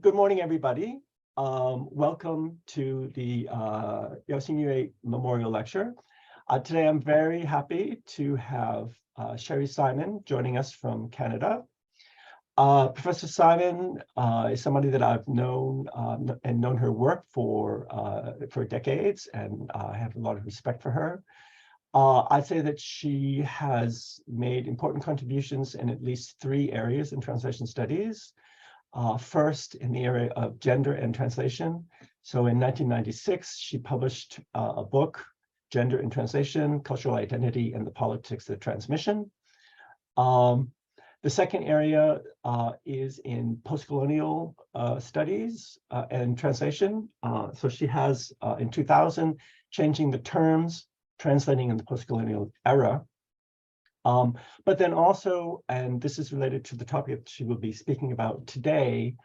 Good morning, everybody. Welcome to the Yau Shing Yue Memorial Lecture. Today, I'm very happy to have Sherry Simon joining us from Canada. Professor Simon is somebody that I've known and known her work for decades, and I have a lot of respect for her. I'd say that she has made important contributions in at least 3 areas in translation studies. First, in the area of gender and translation. So in 1996, she published a book, Gender in Translation, Cultural Identity and the Politics of Transmission. The second area is in postcolonial studies and translation. So she has, in 2000, Changing the Terms, Translating in the Postcolonial Era. But then also, and this is related to the topic that she will be speaking about today,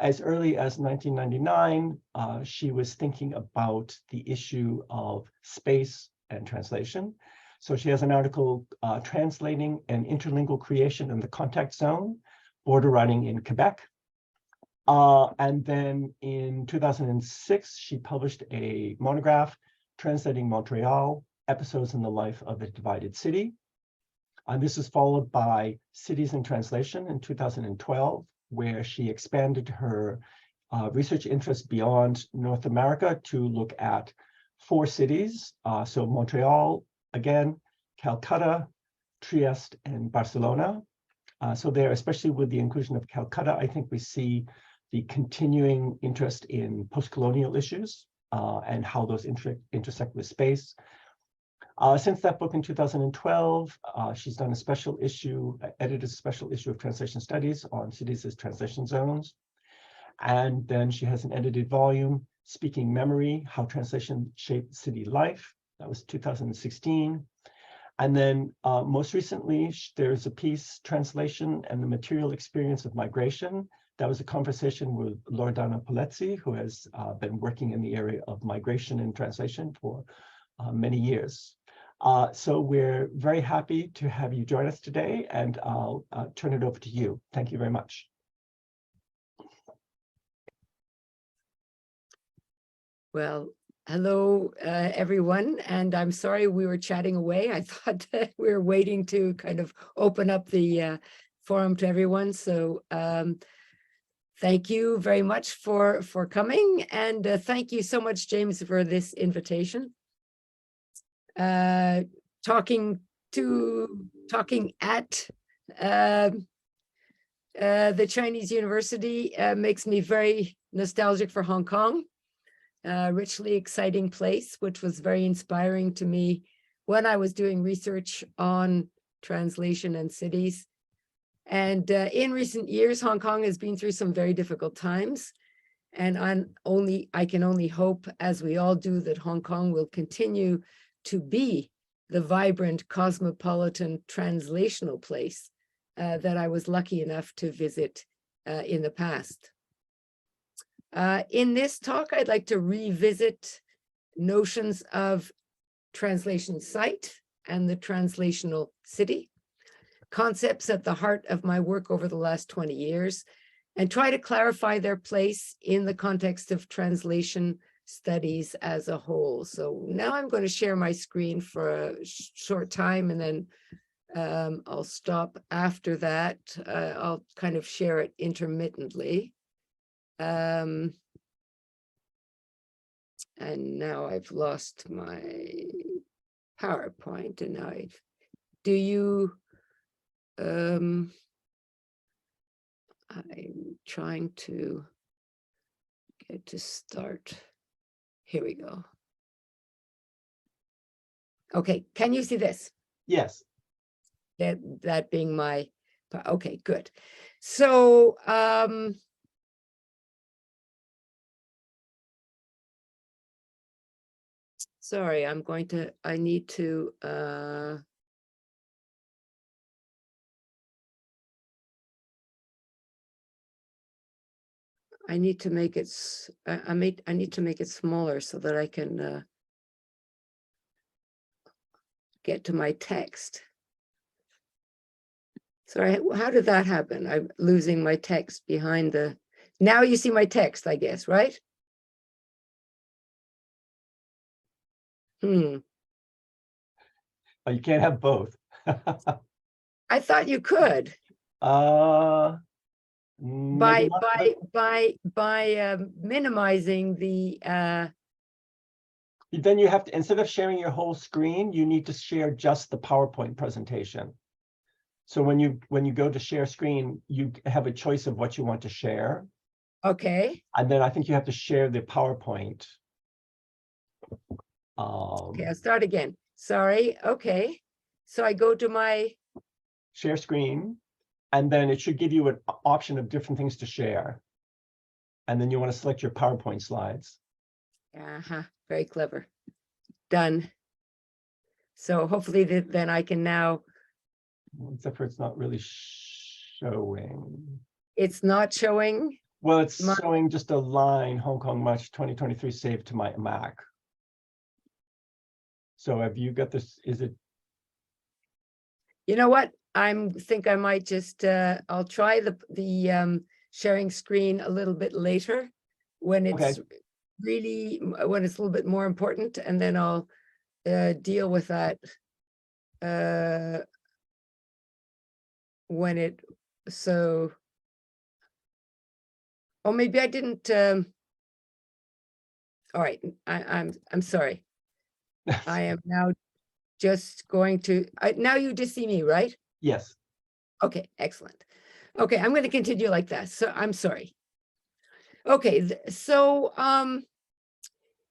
as early as 1999, she was thinking about the issue of space and translation. So she has an article, Translating an Interlingual Creation in the Contact Zone, Border Writing in Quebec. And then in 2006, she published a monograph, Translating Montreal, Episodes in the Life of a Divided City. This is followed by Cities in Translation in 2012, where she expanded her research interest beyond North America to look at 4 cities. So Montreal, again, Calcutta, Trieste, and Barcelona. So there, especially with the inclusion of Calcutta, I think we see the continuing interest in postcolonial issues and how those intersect with space. Since that book in 2012, she's done a special issue, edited a special issue of Translation Studies on cities as translation zones. And then she has an edited volume, Speaking Memory, How Translation Shaped City Life. That was 2016. And then most recently, there's a piece, Translation and the Material Experience of Migration. That was a conversation with Loredana Polezzi, who has been working in the area of migration and translation for many years. So we're very happy to have you join us today, and I'll turn it over to you. Thank you very much. Well, hello, everyone, and I'm sorry we were chatting away. I thought that we were waiting to kind of open up the forum to everyone. So thank you very much for coming, and thank you so much, James, for this invitation. Talking at the Chinese University makes me very nostalgic for Hong Kong. Richly exciting place, which was very inspiring to me when I was doing research on translation and cities. And in recent years, Hong Kong has been through some very difficult times. And I can only hope, as we all do, that Hong Kong will continue to be the vibrant, cosmopolitan, translational place that I was lucky enough to visit in the past. In this talk, I'd like to revisit notions of translation site and the translational city, concepts at the heart of my work over the last 20 years, and try to clarify their place in the context of translation studies as a whole. So now I'm going to share my screen for a short time, and then I'll stop after that. I'll kind of share it intermittently. And now I've lost my PowerPoint, and now I'm trying to get to start. Here we go. Okay, can you see this? Yes. That being my, okay, good. So, sorry, I need to, I need to make it smaller so that I can get to my text. Sorry, how did that happen? I'm losing my text behind the Now you see my text, I guess, right? Oh, you can't have both. I thought you could Maybe not, by minimizing the then you have to, instead of sharing your whole screen, you need to share just the PowerPoint presentation. So when you go to share screen, you have a choice of what you want to share. Okay. And then I think you have to share the PowerPoint. Okay, I'll start again. Sorry. Okay. So I go to my share screen, and then it should give you an option of different things to share. And then you want to select your PowerPoint slides. Very clever. Done. So hopefully then I can now. Except for it's not really showing. It's not showing. Well, it's showing just a line, Hong Kong March 2023 saved to my Mac. So have you got this? Is it? You know what? Think I might just I'll try the sharing screen a little bit later when it's really when it's a little bit more important, and then I'll deal with that when it so. Oh, maybe I didn't. All right, I'm sorry. I am now just going to. Now you just see me, right? Yes. Okay, excellent. Okay, I'm going to continue like that. So I'm sorry. Okay, so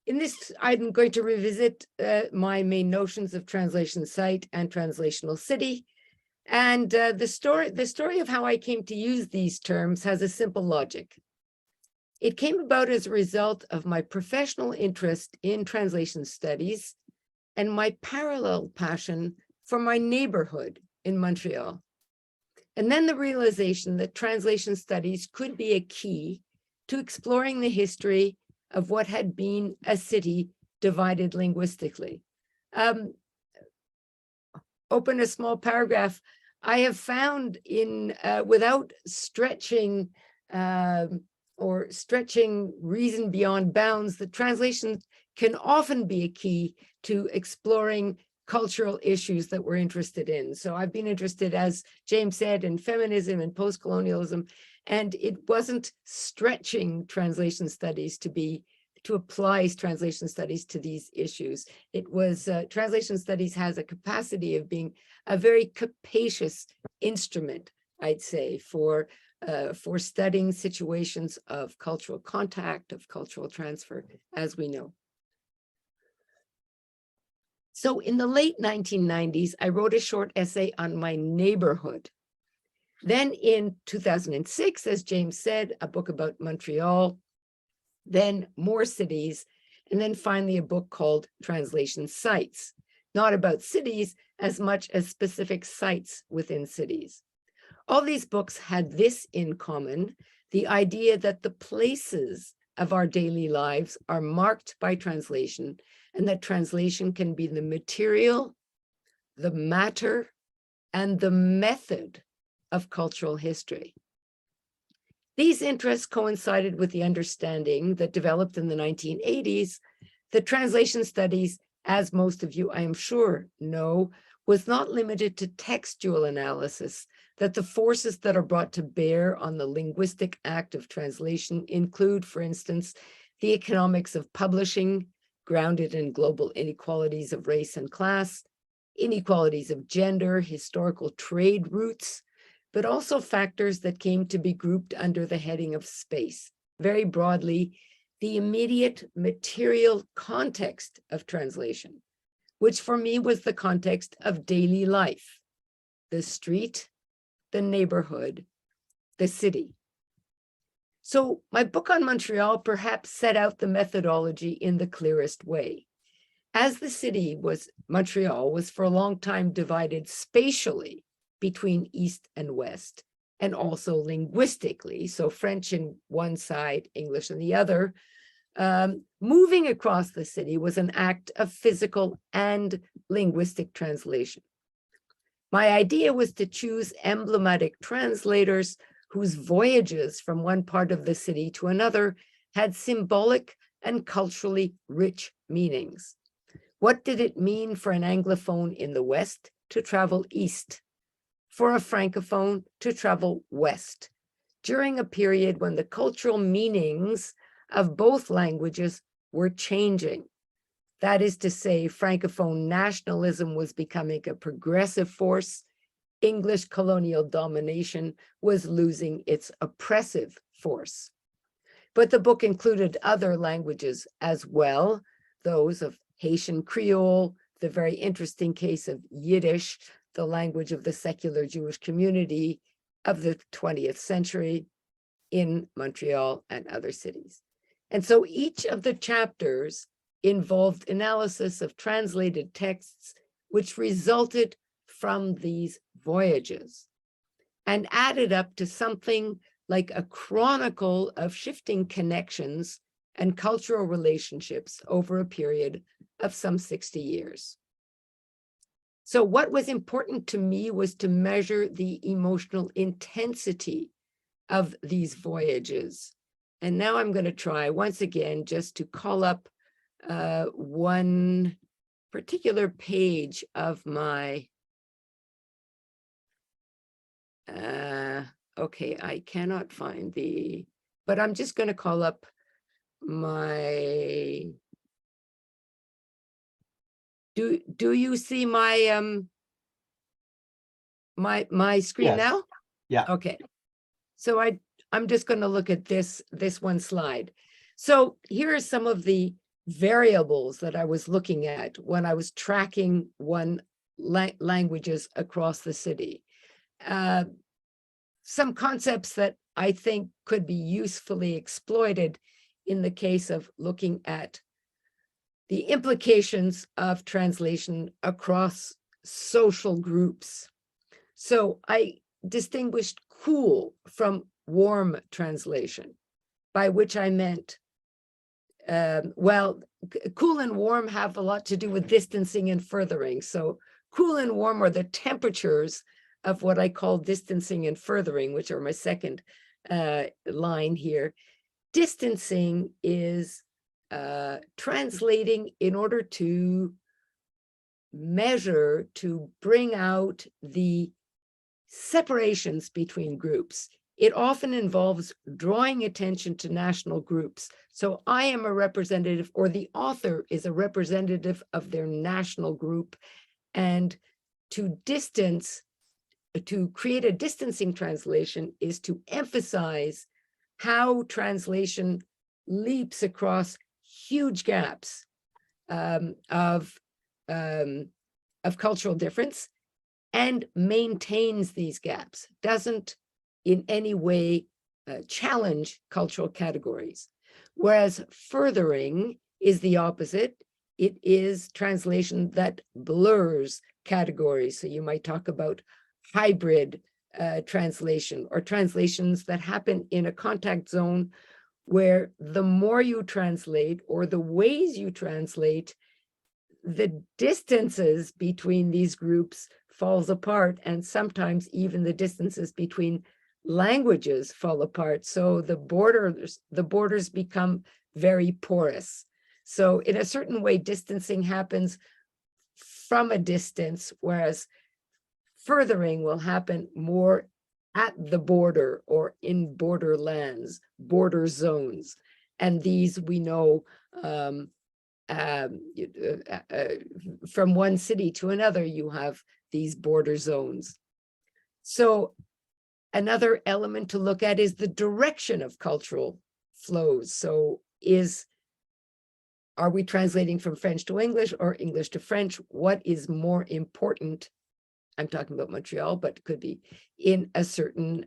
in this, I'm going to revisit my main notions of translation site and translational city. And the story of how I came to use these terms has a simple logic. It came about as a result of my professional interest in translation studies and my parallel passion for my neighborhood in Montreal. And then the realization that translation studies could be a key to exploring the history of what had been a city divided linguistically. Open a small paragraph. I have found without stretching or stretching reason beyond bounds, that translation can often be a key to exploring cultural issues that we're interested in. So I've been interested, as James said, in feminism and post-colonialism, and it wasn't stretching translation studies to apply translation studies to these issues. It was translation studies has a capacity of being a very capacious instrument, I'd say, for studying situations of cultural contact, of cultural transfer, as we know. So in the late 1990s, I wrote a short essay on my neighborhood. Then in 2006, as James said, a book about Montreal, then more cities, and then finally a book called Translation Sites, not about cities as much as specific sites within cities. All these books had this in common, the idea that the places of our daily lives are marked by translation, and that translation can be the material, the matter, and the method of cultural history. These interests coincided with the understanding that developed in the 1980s that translation studies, as most of you, I am sure, know, was not limited to textual analysis, that the forces that are brought to bear on the linguistic act of translation include, for instance, the economics of publishing, grounded in global inequalities of race and class, inequalities of gender, historical trade routes, but also factors that came to be grouped under the heading of space. Very broadly, the immediate material context of translation, which for me was the context of daily life, the street, the neighborhood, the city. So my book on Montreal perhaps set out the methodology in the clearest way. As the city Montreal was for a long time divided spatially between East and West, and also linguistically, so French in one side, English on the other, moving across the city was an act of physical and linguistic translation. My idea was to choose emblematic translators whose voyages from one part of the city to another had symbolic and culturally rich meanings. What did it mean for an Anglophone in the West to travel east, for a Francophone to travel west, during a period when the cultural meanings of both languages were changing? That is to say, Francophone nationalism was becoming a progressive force. English colonial domination was losing its oppressive force. But the book included other languages as well, those of Haitian Creole, the very interesting case of Yiddish, the language of the secular Jewish community of the 20th century in Montreal and other cities. And so each of the chapters involved analysis of translated texts, which resulted from these voyages and added up to something like a chronicle of shifting connections and cultural relationships over a period of some 60 years. So what was important to me was to measure the emotional intensity of these voyages. And now I'm going to try once again just to call up one particular page of my, okay, I cannot find but I'm just going to call up my, do you see my, my screen Yes. now? Yeah. Okay. So I'm just going to look at this one slide. So here are some of the variables that I was looking at when I was tracking languages across the city. Some concepts that I think could be usefully exploited in the case of looking at the implications of translation across social groups. So I distinguished cool from warm translation, by which I meant, well, cool and warm have a lot to do with distancing and furthering. So cool and warm are the temperatures of what I call distancing and furthering, which are my second line here. Distancing is translating in order to measure, to bring out the separations between groups. It often involves drawing attention to national groups. So I am a representative, or the author is a representative of their national group, and to create a distancing translation is to emphasize how translation leaps across huge gaps of cultural difference and maintains these gaps, doesn't in any way challenge cultural categories. Whereas furthering is the opposite. It is translation that blurs categories. So you might talk about hybrid translation, or translations that happen in a contact zone where the more you translate, or the ways you translate, the distances between these groups falls apart, and sometimes even the distances between languages fall apart. So the borders become very porous. So in a certain way, distancing happens from a distance, whereas furthering will happen more at the border or in borderlands, border zones. And these we know from one city to another, you have these border zones. So another element to look at is the direction of cultural flows. So are we translating from French to English or English to French? What is more important? I'm talking about Montreal, but it could be in a certain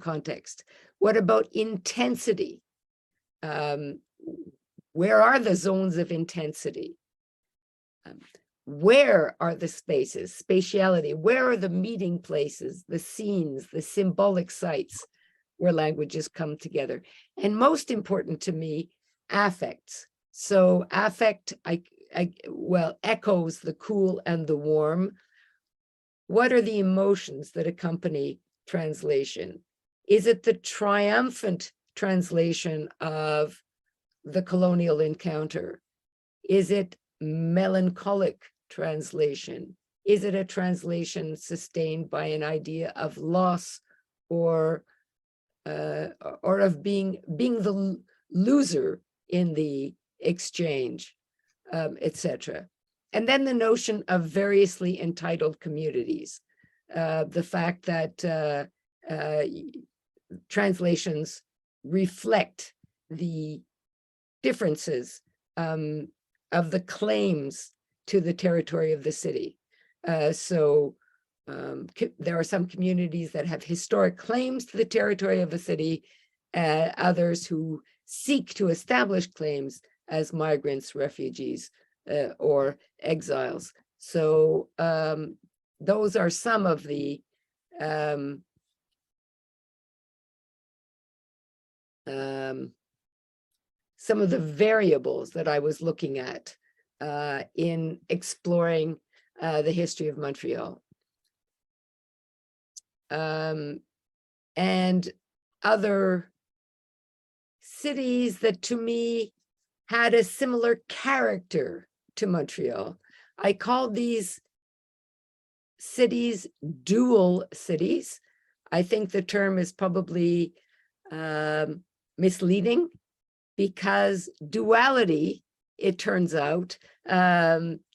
context. What about intensity? Where are the zones of intensity? Where are the spaces, spatiality? Where are the meeting places, the scenes, the symbolic sites where languages come together? And most important to me, affects. So affect, echoes the cool and the warm. What are the emotions that accompany translation? Is it the triumphant translation of the colonial encounter? Is it melancholic translation? Is it a translation sustained by an idea of loss or of being the loser in the exchange, etc.? And then the notion of variously entitled communities, the fact that translations reflect the differences of the claims to the territory of the city. So there are some communities that have historic claims to the territory of a city, others who seek to establish claims as migrants, refugees, or exiles. So those are some of the variables that I was looking at in exploring the history of Montreal. And other cities that to me had a similar character to Montreal. I called these cities dual cities. I think the term is probably misleading, because duality, it turns out,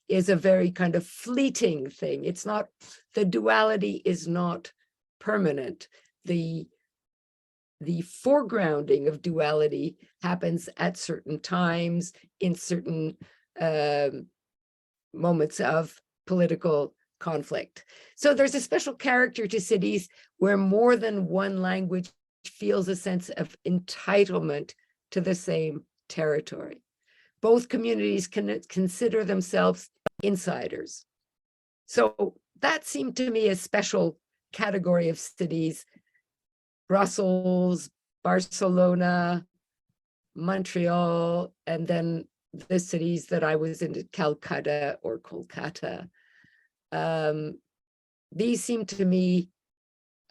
is a very kind of fleeting thing. It's not, the duality is not permanent. The foregrounding of duality happens at certain times in certain moments of political conflict. So there's a special character to cities where more than one language feels a sense of entitlement to the same territory. Both communities can consider themselves insiders. So that seemed to me a special category of cities: Brussels, Barcelona, Montreal, and then the cities that I was in, Calcutta or Kolkata. These seem to me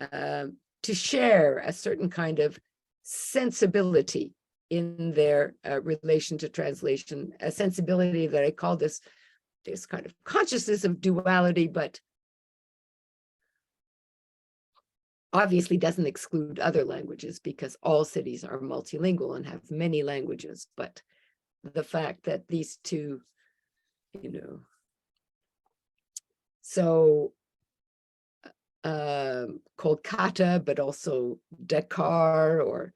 to share a certain kind of sensibility in their relation to translation, a sensibility that I call this kind of consciousness of duality, but obviously doesn't exclude other languages, because all cities are multilingual and have many languages. But the fact that these two, so Kolkata, but also Dakar or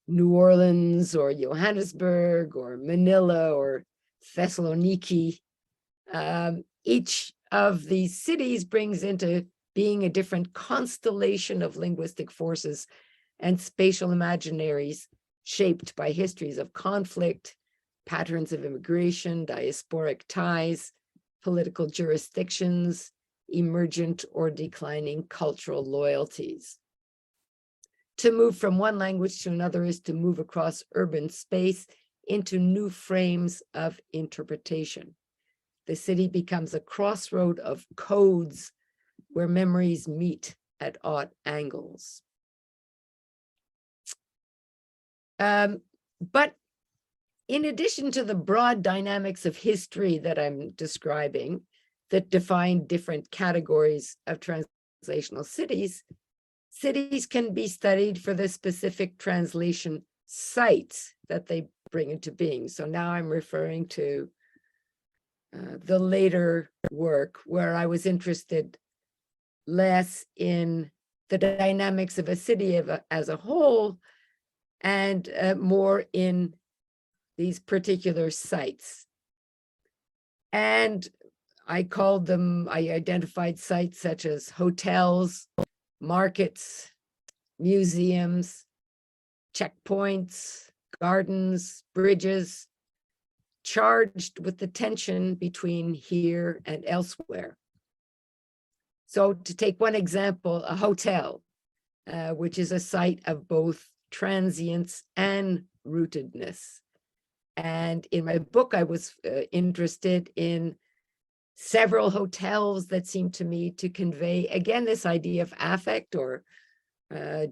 New Orleans or Johannesburg or Manila or Thessaloniki, each of these cities brings into being a different constellation of linguistic forces and spatial imaginaries shaped by histories of conflict, patterns of immigration, diasporic ties, political jurisdictions, emergent or declining cultural loyalties. To move from one language to another is to move across urban space into new frames of interpretation. The city becomes a crossroad of codes where memories meet at odd angles. But in addition to the broad dynamics of history that I'm describing that define different categories of translational cities, cities can be studied for the specific translation sites that they bring into being. So now I'm referring to the later work, where I was interested less in the dynamics of a city as a whole, and more in these particular sites. And I identified sites such as hotels, markets, museums, checkpoints, gardens, bridges, charged with the tension between here and elsewhere. So to take one example, a hotel, which is a site of both transience and rootedness. And in my book, I was interested in several hotels that seemed to me to convey, again, this idea of affect or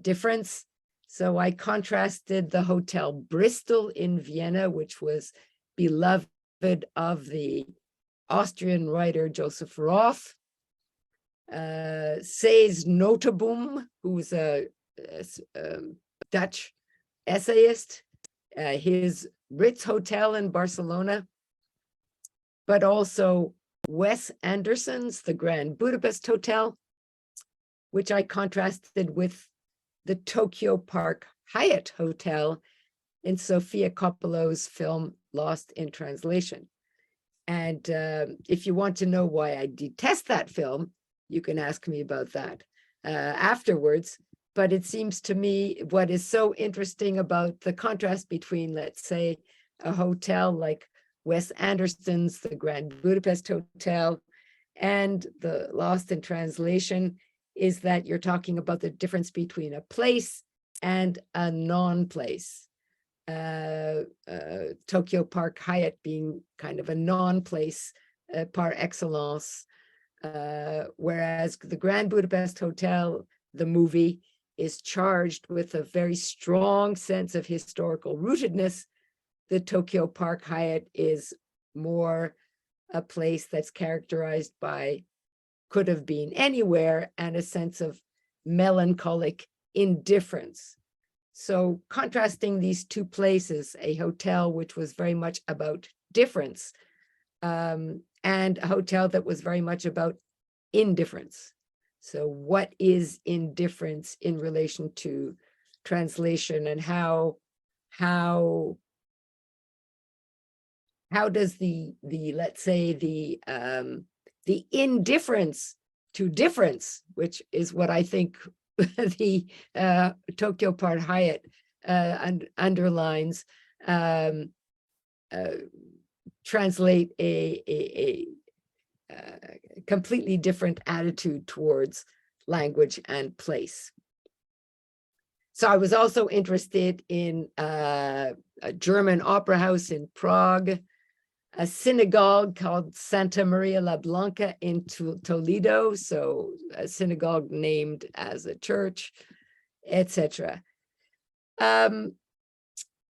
difference. So I contrasted the Hotel Bristol in Vienna, which was beloved of the Austrian writer Joseph Roth, Cees Notenboom, who was a Dutch essayist, his Ritz Hotel in Barcelona, but also Wes Anderson's The Grand Budapest Hotel, which I contrasted with the Tokyo Park Hyatt Hotel in Sofia Coppola's film Lost in Translation. And if you want to know why I detest that film, you can ask me about that afterwards. But it seems to me what is so interesting about the contrast between, let's say, a hotel like Wes Anderson's The Grand Budapest Hotel and the Lost in Translation is that you're talking about the difference between a place and a non-place. Tokyo Park Hyatt being kind of a non-place par excellence, whereas the Grand Budapest Hotel, the movie, is charged with a very strong sense of historical rootedness. The Tokyo Park Hyatt is more a place that's characterized by could have been anywhere and a sense of melancholic indifference. So contrasting these two places, a hotel which was very much about difference, and a hotel that was very much about indifference. So what is indifference in relation to translation, and how does the let's say the indifference to difference, which is what I think the Tokyo Park Hyatt underlines, translate a completely different attitude towards language and place. So I was also interested in a German opera house in Prague, a synagogue called Santa Maria la Blanca in Toledo, so a synagogue named as a church, etc.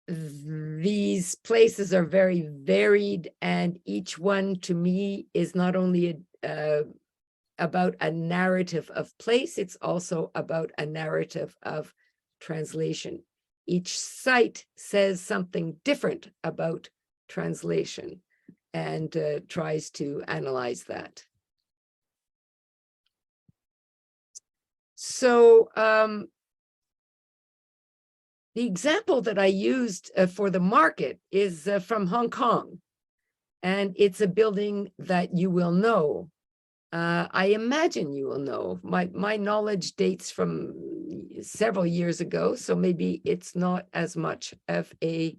These places are very varied, and each one to me is not only about a narrative of place, it's also about a narrative of translation. Each site says something different about translation and tries to analyze that. So the example that I used for the market is from Hong Kong, and it's a building that you will know. I imagine you will know. My knowledge dates from several years ago, so maybe it's not as much of a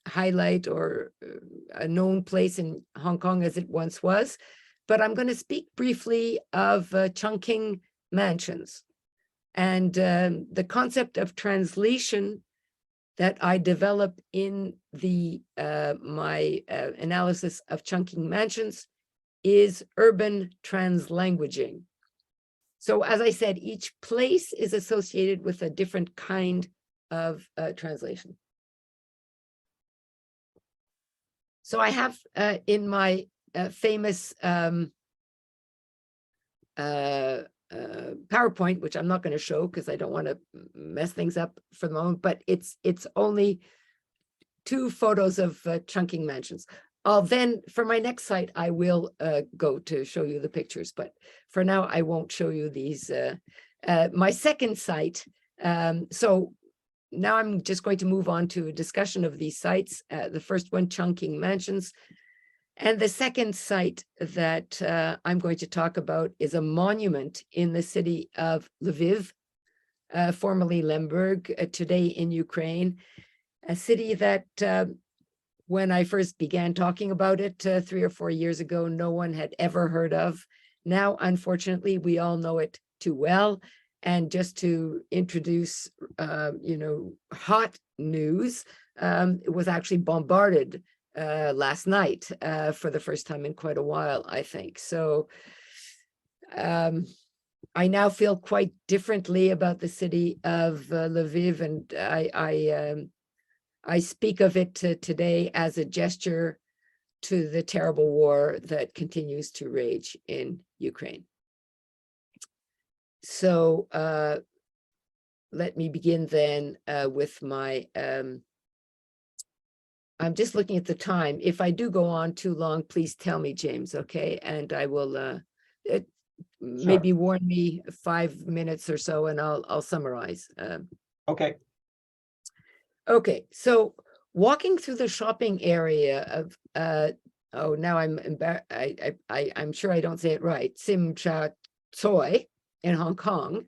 highlight or a known place in Hong Kong as it once was. But I'm going to speak briefly of Chungking Mansions and the concept of translation that I developed in the my analysis of Chungking Mansions is urban translanguaging. So as I said, each place is associated with a different kind of translation. So I have in my famous PowerPoint, which I'm not going to show because I don't want to mess things up for the moment, but it's only 2 photos of Chungking Mansions. Then for my next site, I will go to show you the pictures, but for now I won't show you these. My second site, so now I'm just going to move on to a discussion of these sites. The first one, Chungking Mansions. And the second site that I'm going to talk about is a monument in the city of Lviv, formerly Lemberg, today in Ukraine, a city that when I first began talking about it 3 or 4 years ago, no one had ever heard of. Now, unfortunately, we all know it too well. And just to introduce, hot news, it was actually bombarded last night for the first time in quite a while, I think. So I now feel quite differently about the city of Lviv, and I speak of it today as a gesture to the terrible war that continues to rage in Ukraine. So let me begin then with my, I'm just looking at the time. If I do go on too long, please tell me, James, okay? And I will maybe warn me 5 minutes or so, and I'll summarize. Okay. Okay, so walking through the shopping area of oh, now I'm I'm sure I don't say it right, Sim Cha Tsoi in Hong Kong,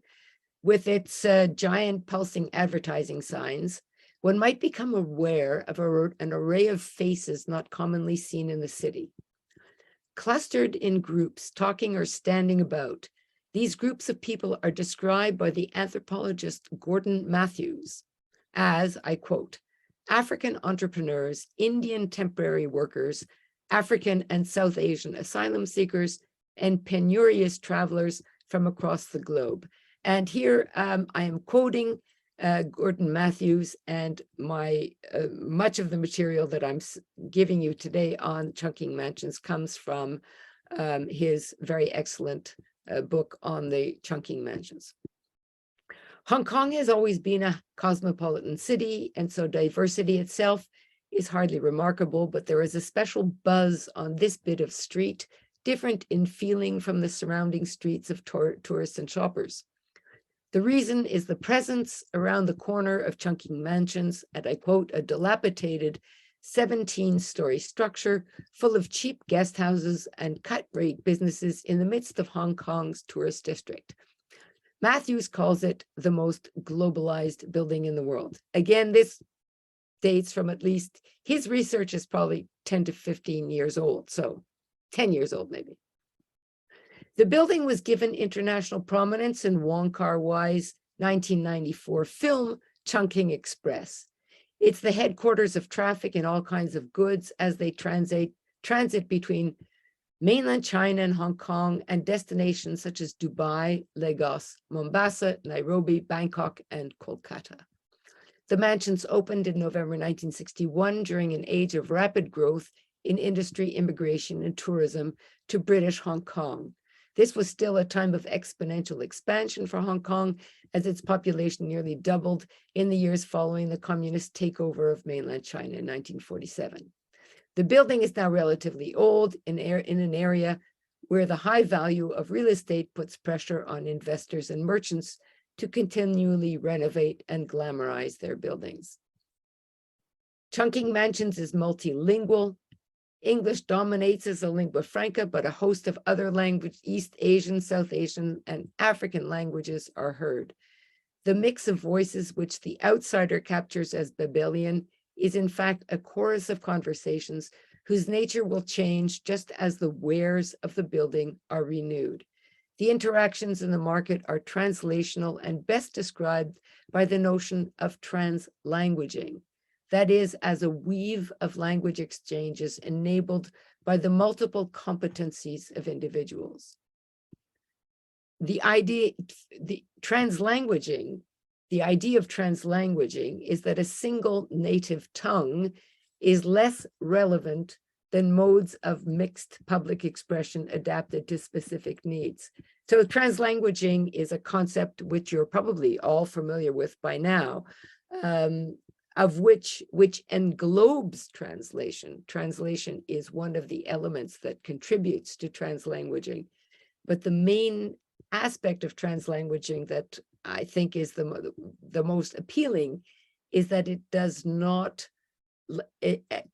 with its giant pulsing advertising signs, one might become aware of an array of faces not commonly seen in the city. Clustered in groups, talking or standing about, these groups of people are described by the anthropologist Gordon Matthews as, I quote, African entrepreneurs, Indian temporary workers, African and South Asian asylum seekers, and penurious travelers from across the globe. And here I am quoting Gordon Matthews, and my much of the material that I'm giving you today on chunking mansions comes from his very excellent book on the chunking mansions. Hong Kong has always been a cosmopolitan city, and so diversity itself is hardly remarkable, but there is a special buzz on this bit of street, different in feeling from the surrounding streets of tourists and shoppers. The reason is the presence around the corner of chunking mansions, and I quote, a dilapidated 17-story structure full of cheap guest houses and cut-rate businesses in the midst of Hong Kong's tourist district. Matthews calls it the most globalized building in the world. Again, this dates from at least, his research is probably 10 to 15 years old, so 10 years old maybe. The building was given international prominence in Wong Kar-wai's 1994 film, Chungking Express. It's the headquarters of traffic in all kinds of goods as they transit between mainland China and Hong Kong and destinations such as Dubai, Lagos, Mombasa, Nairobi, Bangkok, and Kolkata. The mansions opened in November 1961 during an age of rapid growth in industry, immigration, and tourism to British Hong Kong. This was still a time of exponential expansion for Hong Kong, as its population nearly doubled in the years following the communist takeover of mainland China in 1947. The building is now relatively old in an area where the high value of real estate puts pressure on investors and merchants to continually renovate and glamorize their buildings. Chungking Mansions is multilingual. English dominates as a lingua franca, but a host of other language, East Asian, South Asian, and African languages are heard. The mix of voices which the outsider captures as Babylonian is in fact a chorus of conversations whose nature will change just as the wares of the building are renewed. The interactions in the market are translational and best described by the notion of translanguaging. That is, as a weave of language exchanges enabled by the multiple competencies of individuals. The idea of translanguaging is that a single native tongue is less relevant than modes of mixed public expression adapted to specific needs. So translanguaging is a concept which you're probably all familiar with by now, of which englobes translation. Translation is one of the elements that contributes to translanguaging. But the main aspect of translanguaging that I think is the most appealing is that it does not,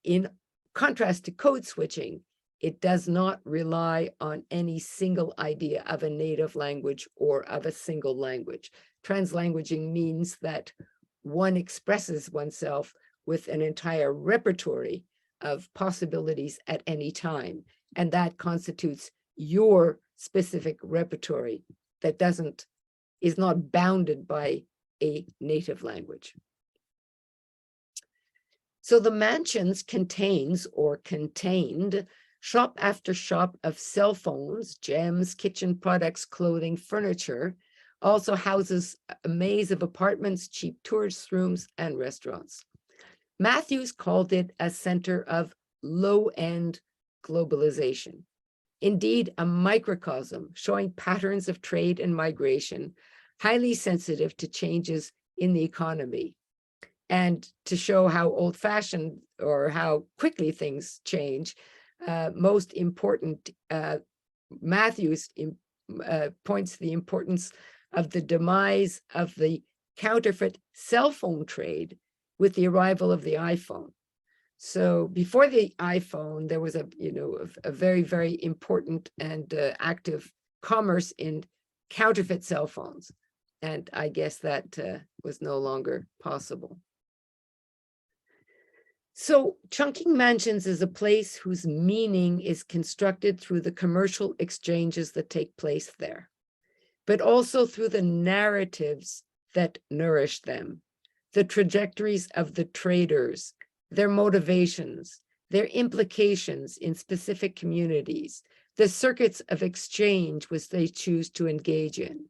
in contrast to code switching, it does not rely on any single idea of a native language or of a single language. Translanguaging means that one expresses oneself with an entire repertory of possibilities at any time, and that constitutes your specific repertory that is not bounded by a native language. So the mansions contained Shop after shop of cell phones, gems, kitchen products, clothing, furniture, also houses a maze of apartments, cheap tourist rooms, and restaurants. Matthews called it a center of low-end globalization. Indeed, a microcosm showing patterns of trade and migration, highly sensitive to changes in the economy. And to show how old-fashioned or how quickly things change, most important, Matthews points to the importance of the demise of the counterfeit cell phone trade with the arrival of the iPhone. So before the iPhone, there was a very, very important and active commerce in counterfeit cell phones. And I guess that was no longer possible. So Chungking Mansions is a place whose meaning is constructed through the commercial exchanges that take place there, but also through the narratives that nourish them, the trajectories of the traders, their motivations, their implications in specific communities, the circuits of exchange which they choose to engage in.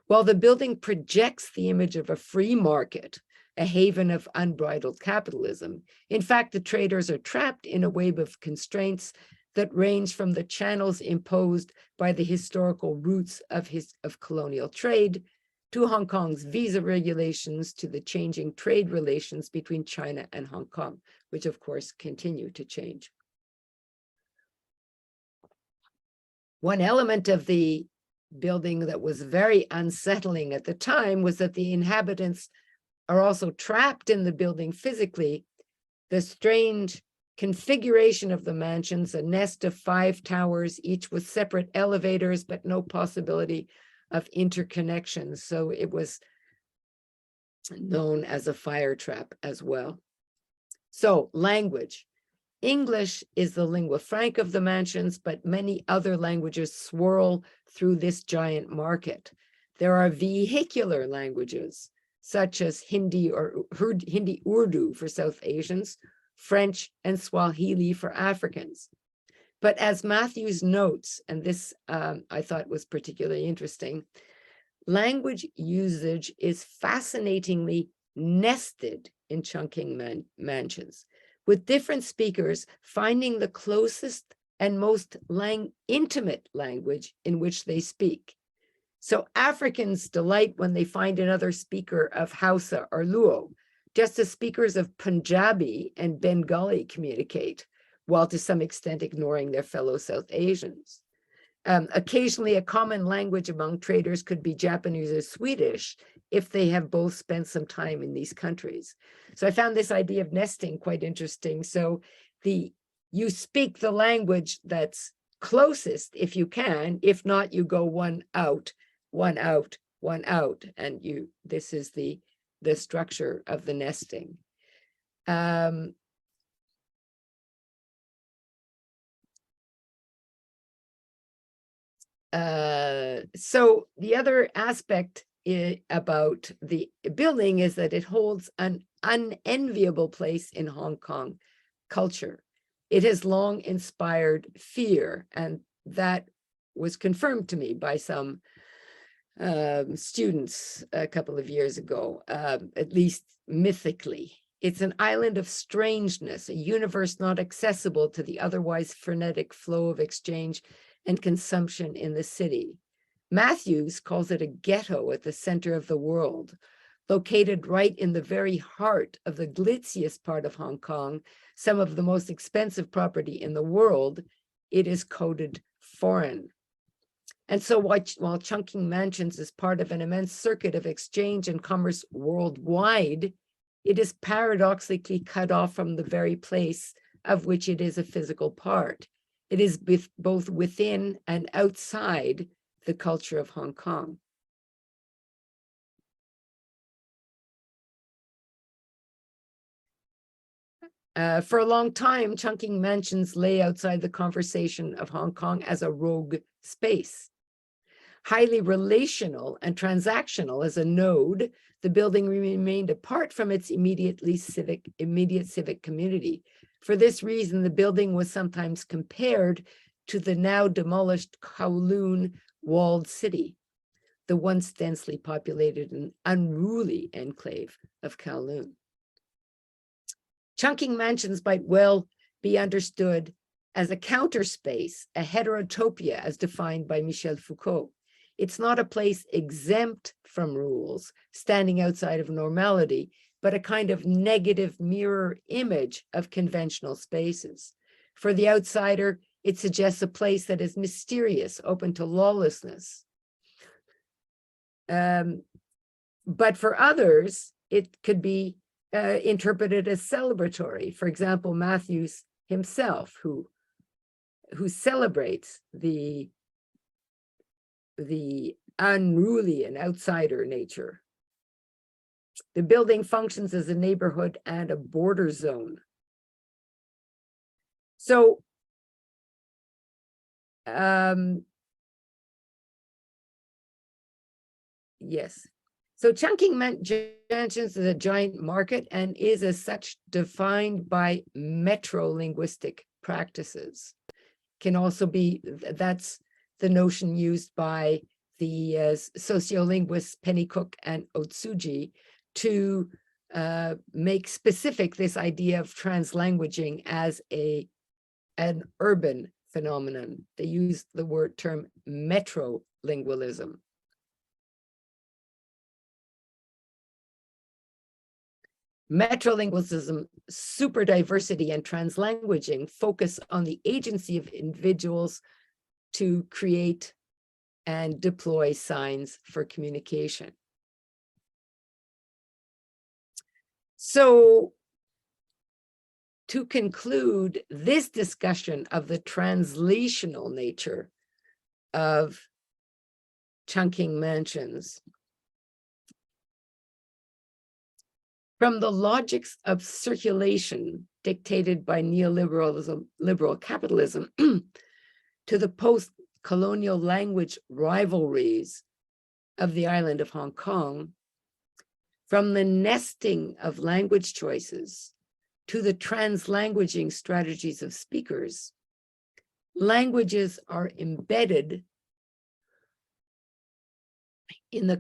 While the building projects the image of a free market, a haven of unbridled capitalism, in fact, the traders are trapped in a web of constraints that range from the channels imposed by the historical roots of colonial trade to Hong Kong's visa regulations, to the changing trade relations between China and Hong Kong, which of course continue to change. One element of the building that was very unsettling at the time was that the inhabitants are also trapped in the building physically. The strange configuration of the mansions, a nest of 5 towers, each with separate elevators, but no possibility of interconnection. So it was known as a fire trap as well. So language. English is the lingua franca of the mansions, but many other languages swirl through this giant market. There are vehicular languages, such as Hindi or Hindi Urdu for South Asians, French and Swahili for Africans. But as Matthews notes, and this I thought was particularly interesting, language usage is fascinatingly nested in Chungking mansions, with different speakers finding the closest and most intimate language in which they speak. So Africans delight when they find another speaker of Hausa or Luo, just as speakers of Punjabi and Bengali communicate, while to some extent ignoring their fellow South Asians. Occasionally, a common language among traders could be Japanese or Swedish if they have both spent some time in these countries. So I found this idea of nesting quite interesting. So you speak the language that's closest if you can. If not, you go one out, one out, one out. And this is the structure of the nesting. So the other aspect about the building is that it holds an unenviable place in Hong Kong culture. It has long inspired fear, and that was confirmed to me by some students a couple of years ago, at least mythically. It's an island of strangeness, a universe not accessible to the otherwise frenetic flow of exchange and consumption in the city. Matthews calls it a ghetto at the center of the world, located right in the very heart of the glitziest part of Hong Kong, some of the most expensive property in the world. It is coded foreign. And so while Chungking Mansions is part of an immense circuit of exchange and commerce worldwide, it is paradoxically cut off from the very place of which it is a physical part. It is both within and outside the culture of Hong Kong. For a long time, Chungking Mansions lay outside the conversation of Hong Kong as a rogue space. highly relational and transactional as a node, the building remained apart from its immediate civic community. For this reason, the building was sometimes compared to the now demolished Kowloon walled city, the once densely populated and unruly enclave of Kowloon. Chungking mansions might well be understood as a counter space, a heterotopia as defined by Michel Foucault. It's not a place exempt from rules, standing outside of normality, but a kind of negative mirror image of conventional spaces. For the outsider, it suggests a place that is mysterious, open to lawlessness. But for others, it could be interpreted as celebratory. For example, Matthews himself, who celebrates the unruly and outsider nature. The building functions as a neighborhood and a border zone. So, yes. So chunking mansions is a giant market and is as such defined by metro-linguistic practices. Can also be, that's the notion used by the sociolinguists Pennycook and Otsuji to make specific this idea of translanguaging as an urban phenomenon. They use the term metrolingualism. Metrolingualism, superdiversity, and translanguaging focus on the agency of individuals to create and deploy signs for communication. So, to conclude this discussion of the translational nature of chunking mansions, from the logics of circulation dictated by neoliberalism, liberal capitalism, to the post-colonial language rivalries of the island of Hong Kong, from the nesting of language choices to the translanguaging strategies of speakers, languages are embedded in the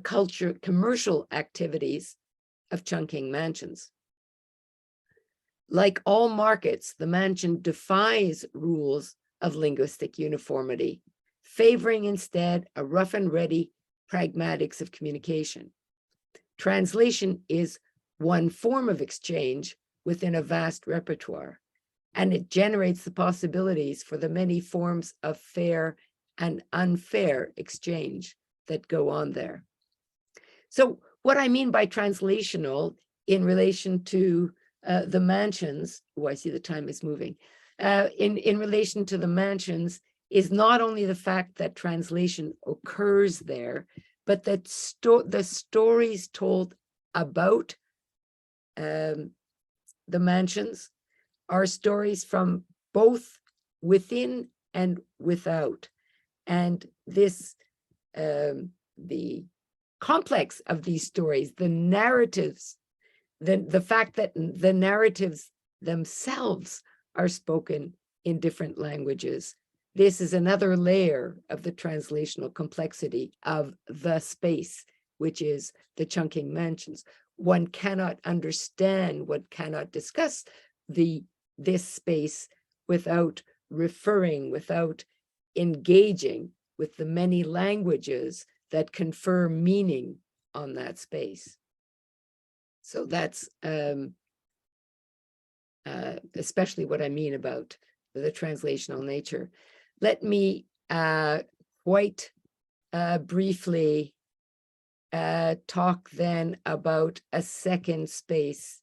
commercial activities of chunking mansions. Like all markets, the mansion defies rules of linguistic uniformity, favoring instead a rough and ready pragmatics of communication. Translation is one form of exchange within a vast repertoire, and it generates the possibilities for the many forms of fair and unfair exchange that go on there. So what I mean by translational in relation to the mansions, I see the time is moving, in relation to the mansions is not only the fact that translation occurs there, but that the stories told about the mansions are stories from both within and without. And this, the complex of these stories, the narratives, the fact that the narratives themselves are spoken in different languages. This is another layer of the translational complexity of the space, which is the chunking mansions. One cannot understand, one cannot discuss this space without referring, without engaging with the many languages that confer meaning on that space. So that's especially what I mean about the translational nature. Let me quite briefly talk then about a second space.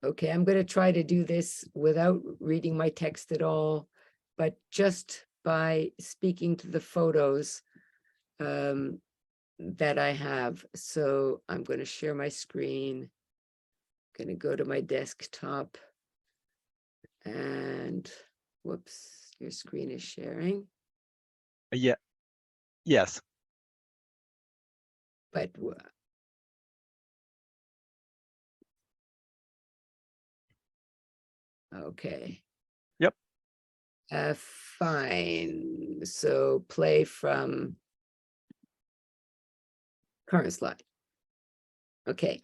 Okay, I'm going to try to do this without reading my text at all, but just by speaking to the photos that I have. So I'm going to share my screen. I'm going to go to my desktop and Whoops, your screen is sharing, Yeah. Yes. but okay. Yep. Fine. So play from current slide. Okay.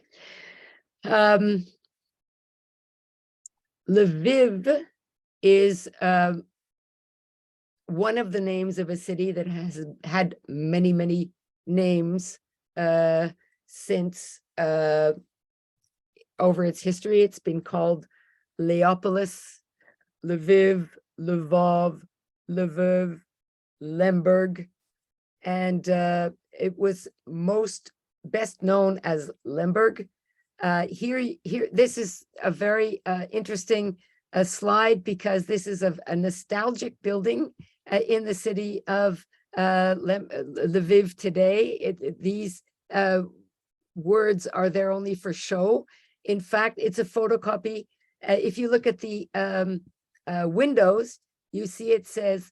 Lviv is one of the names of a city that has had many, many names since over its history. It's been called Leopolis, Lviv, Lvov, Lviv, Lemberg, and it was best known as Lemberg. Here, this is a very interesting slide because this is a nostalgic building in the city of Lviv today. These words are there only for show. In fact, it's a photocopy. If you look at the windows, you see it says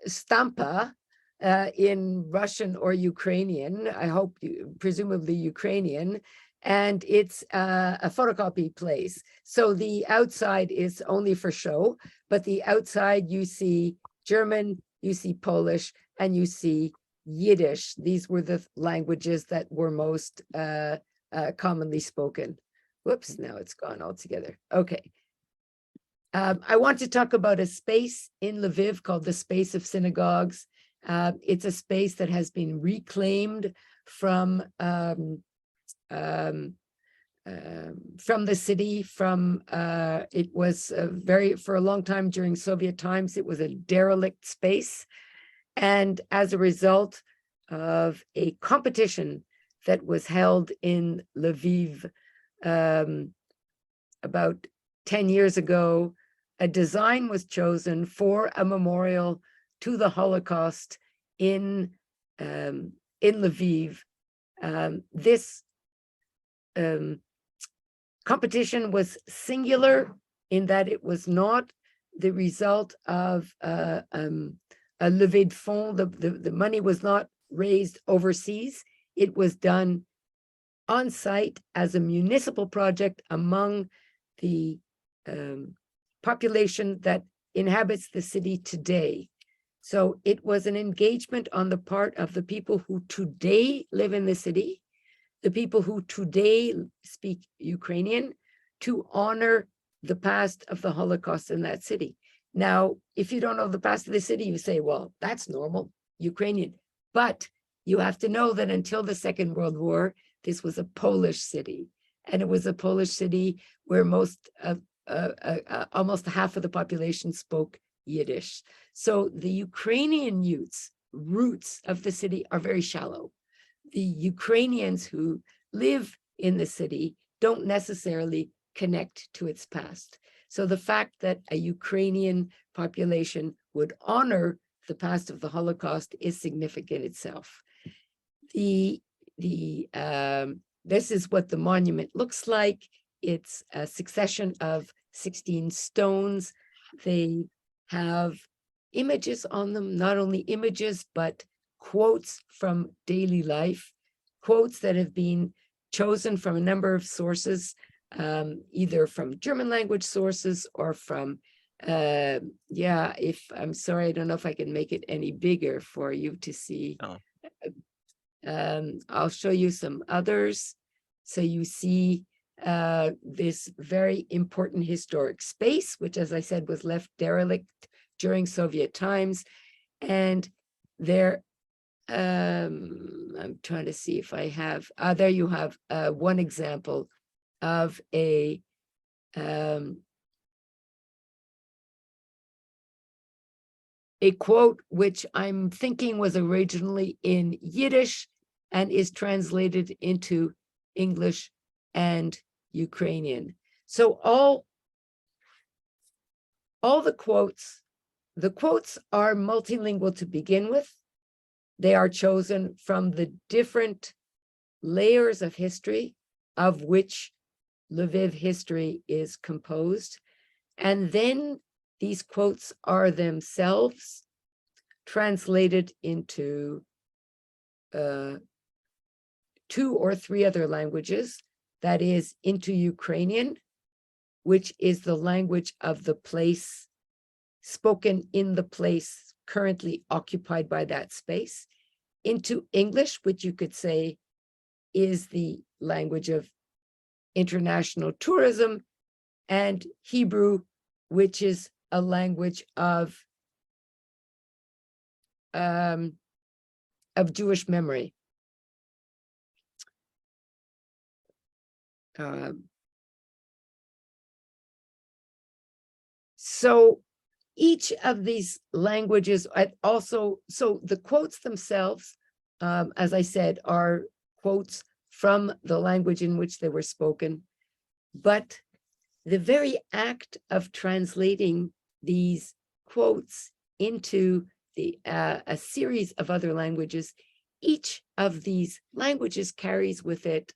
Stampa in Russian or Ukrainian. I hope presumably Ukrainian. And it's a photocopy place. So the outside is only for show, but the outside you see German, you see Polish, and you see Yiddish. These were the languages that were most commonly spoken. Whoops, now it's gone altogether. Okay. I want to talk about a space in Lviv called the Space of Synagogues. It's a space that has been reclaimed from the city. It was for a long time during Soviet times, it was a derelict space. And as a result of a competition that was held in Lviv about 10 years ago, a design was chosen for a memorial to the Holocaust in Lviv. This competition was singular in that it was not the result of a levée de fonds. The money was not raised overseas. It was done on site as a municipal project among the population that inhabits the city today. So it was an engagement on the part of the people who today live in the city, the people who today speak Ukrainian, to honor the past of the Holocaust in that city. Now, if you don't know the past of the city, you say, well, that's normal, Ukrainian. But you have to know that until the Second World War, this was a Polish city. And it was a Polish city where almost half of the population spoke Yiddish. So the Ukrainian roots of the city are very shallow. The Ukrainians who live in the city don't necessarily connect to its past. So the fact that a Ukrainian population would honor the past of the Holocaust is significant itself. This is what the monument looks like. It's a succession of 16 stones. They have images on them, not only images, but quotes from daily life, quotes that have been chosen from a number of sources, either from German language sources or from, I'm sorry, I don't know if I can make it any bigger for you to see. Oh. I'll show you some others. So you see this very important historic space, which, as I said, was left derelict during Soviet times. And there, I'm trying to see if I have, there you have one example of a quote, which I'm thinking was originally in Yiddish and is translated into English and Ukrainian. So all the quotes are multilingual to begin with. They are chosen from the different layers of history of which Lviv history is composed. And then These quotes are themselves translated into 2 or 3 other languages, that is into Ukrainian, which is the language of the place, spoken in the place currently occupied by that space, into English, which you could say is the language of international tourism, and Hebrew, which is a language of Jewish memory. So each of these languages also, so the quotes themselves, as I said, are quotes from the language in which they were spoken, but the very act of translating these quotes into a series of other languages, each of these languages carries with it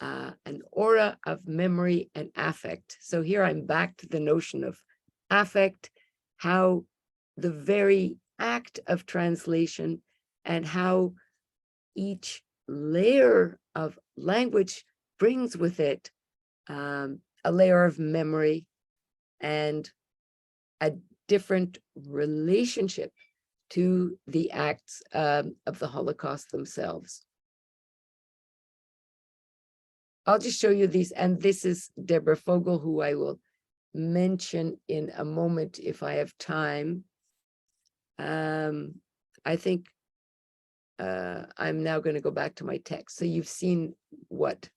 an aura of memory and affect. So here I'm back to the notion of affect, how the very act of translation and how each layer of language brings with it a layer of memory and a different relationship to the acts of the Holocaust themselves. I'll just show you these, and this is Deborah Fogel, who I will mention in a moment if I have time. I think I'm now going to go back to my text. So you've seen what?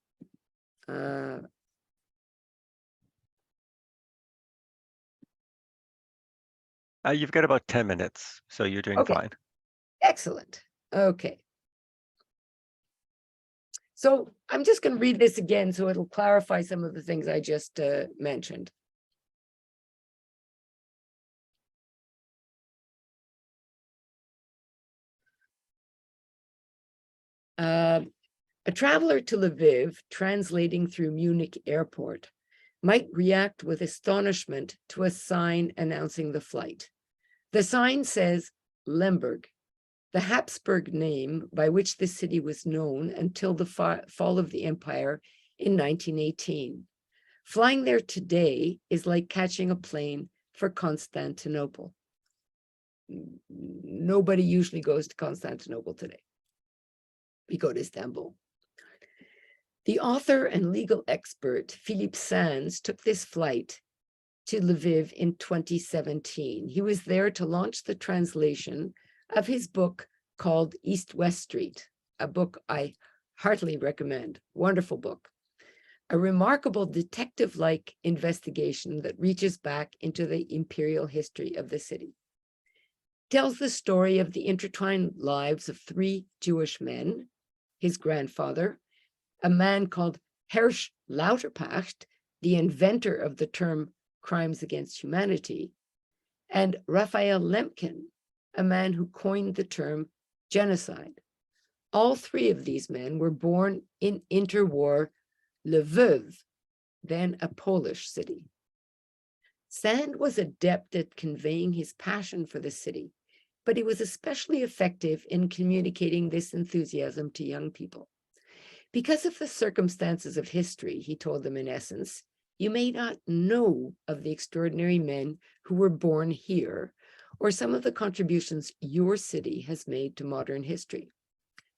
You've got about 10 minutes, so you're doing fine. Excellent. Okay. So I'm just going to read this again so it'll clarify some of the things I just mentioned. A traveler to Lviv translating through Munich airport might react with astonishment to a sign announcing the flight. The sign says Lemberg, the Habsburg name by which the city was known until the fall of the empire in 1918. Flying there today is like catching a plane for Constantinople. Nobody usually goes to Constantinople today. We go to Istanbul. The author and legal expert Philippe Sands took this flight to Lviv in 2017. He was there to launch the translation of his book called East-West Street, a book I heartily recommend. Wonderful book. A remarkable detective-like investigation that reaches back into the imperial history of the city. Tells the story of the intertwined lives of 3 Jewish men, his grandfather, a man called Hersch Lauterpacht, the inventor of the term crimes against humanity, and Raphael Lemkin, a man who coined the term genocide. All 3 of these men were born in interwar Lviv, then a Polish city. Sand was adept at conveying his passion for the city, but he was especially effective in communicating this enthusiasm to young people. Because of the circumstances of history, he told them in essence, you may not know of the extraordinary men who were born here, or some of the contributions your city has made to modern history.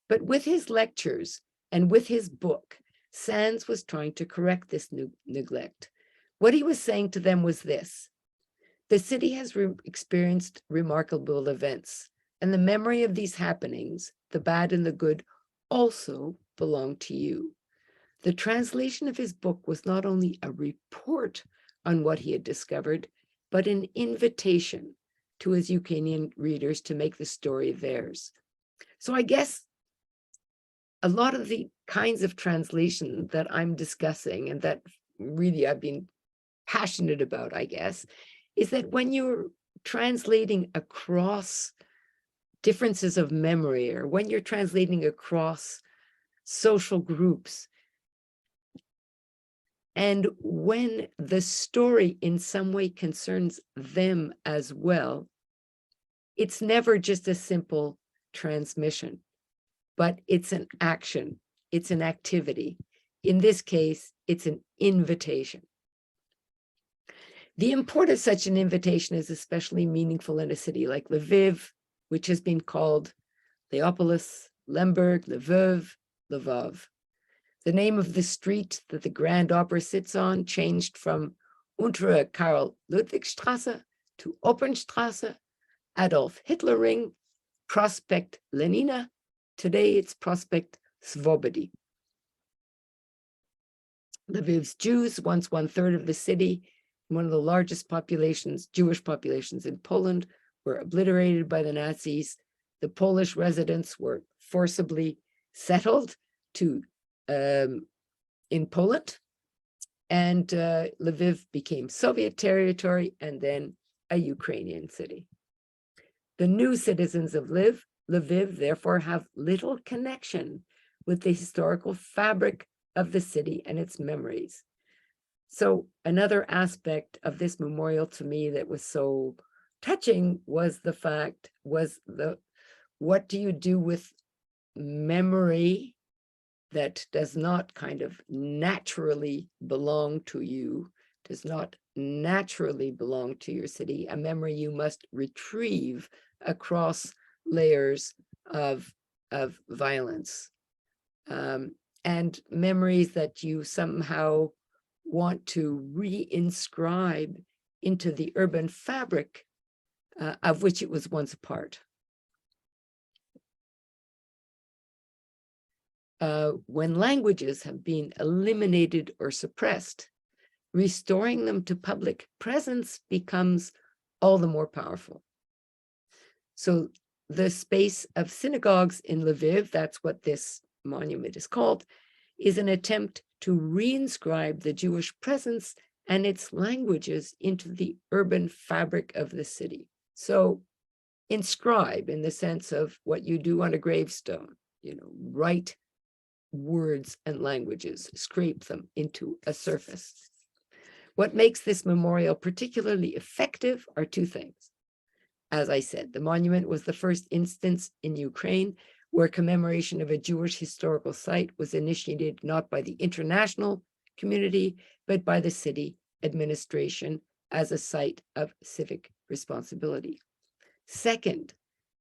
But with his lectures and with his book, Sands was trying to correct this neglect. What he was saying to them was this: the city has experienced remarkable events, and the memory of these happenings, the bad and the good, also belong to you. The translation of his book was not only a report on what he had discovered, but an invitation to his Ukrainian readers to make the story theirs. So I guess a lot of the kinds of translation that I'm discussing and that really I've been passionate about, I guess, is that when you're translating across differences of memory, or when you're translating across social groups, And when the story in some way concerns them as well, it's never just a simple transmission, but it's an action, it's an activity. In this case, it's an invitation. The import of such an invitation is especially meaningful in a city like Lviv, which has been called Leopolis, Lemberg, Lviv, Lvov. The name of the street that the Grand Opera sits on changed from Untere Karl-Ludwig-Straße to Opernstraße, Adolf Hitler Ring, Prospekt Lenina. Today it's Prospekt Svobody. Lviv's Jews, once 1/3 of the city, one of the largest populations, Jewish populations in Poland, were obliterated by the Nazis. The Polish residents were forcibly settled in Poland, and Lviv became Soviet territory and then a Ukrainian city. The new citizens of Lviv therefore have little connection with the historical fabric of the city and its memories. So another aspect of this memorial to me that was so touching was what do you do with memory that does not kind of naturally belong to you, does not naturally belong to your city, a memory you must retrieve across layers of violence, and memories that you somehow want to reinscribe into the urban fabric of which it was once a part. When languages have been eliminated or suppressed, restoring them to public presence becomes all the more powerful. So the space of synagogues in Lviv, that's what this monument is called, is an attempt to reinscribe the Jewish presence and its languages into the urban fabric of the city. So inscribe in the sense of what you do on a gravestone, write words and languages, scrape them into a surface. What makes this memorial particularly effective are two things. As I said, the monument was the first instance in Ukraine where commemoration of a Jewish historical site was initiated not by the international community, but by the city administration as a site of civic responsibility. Second,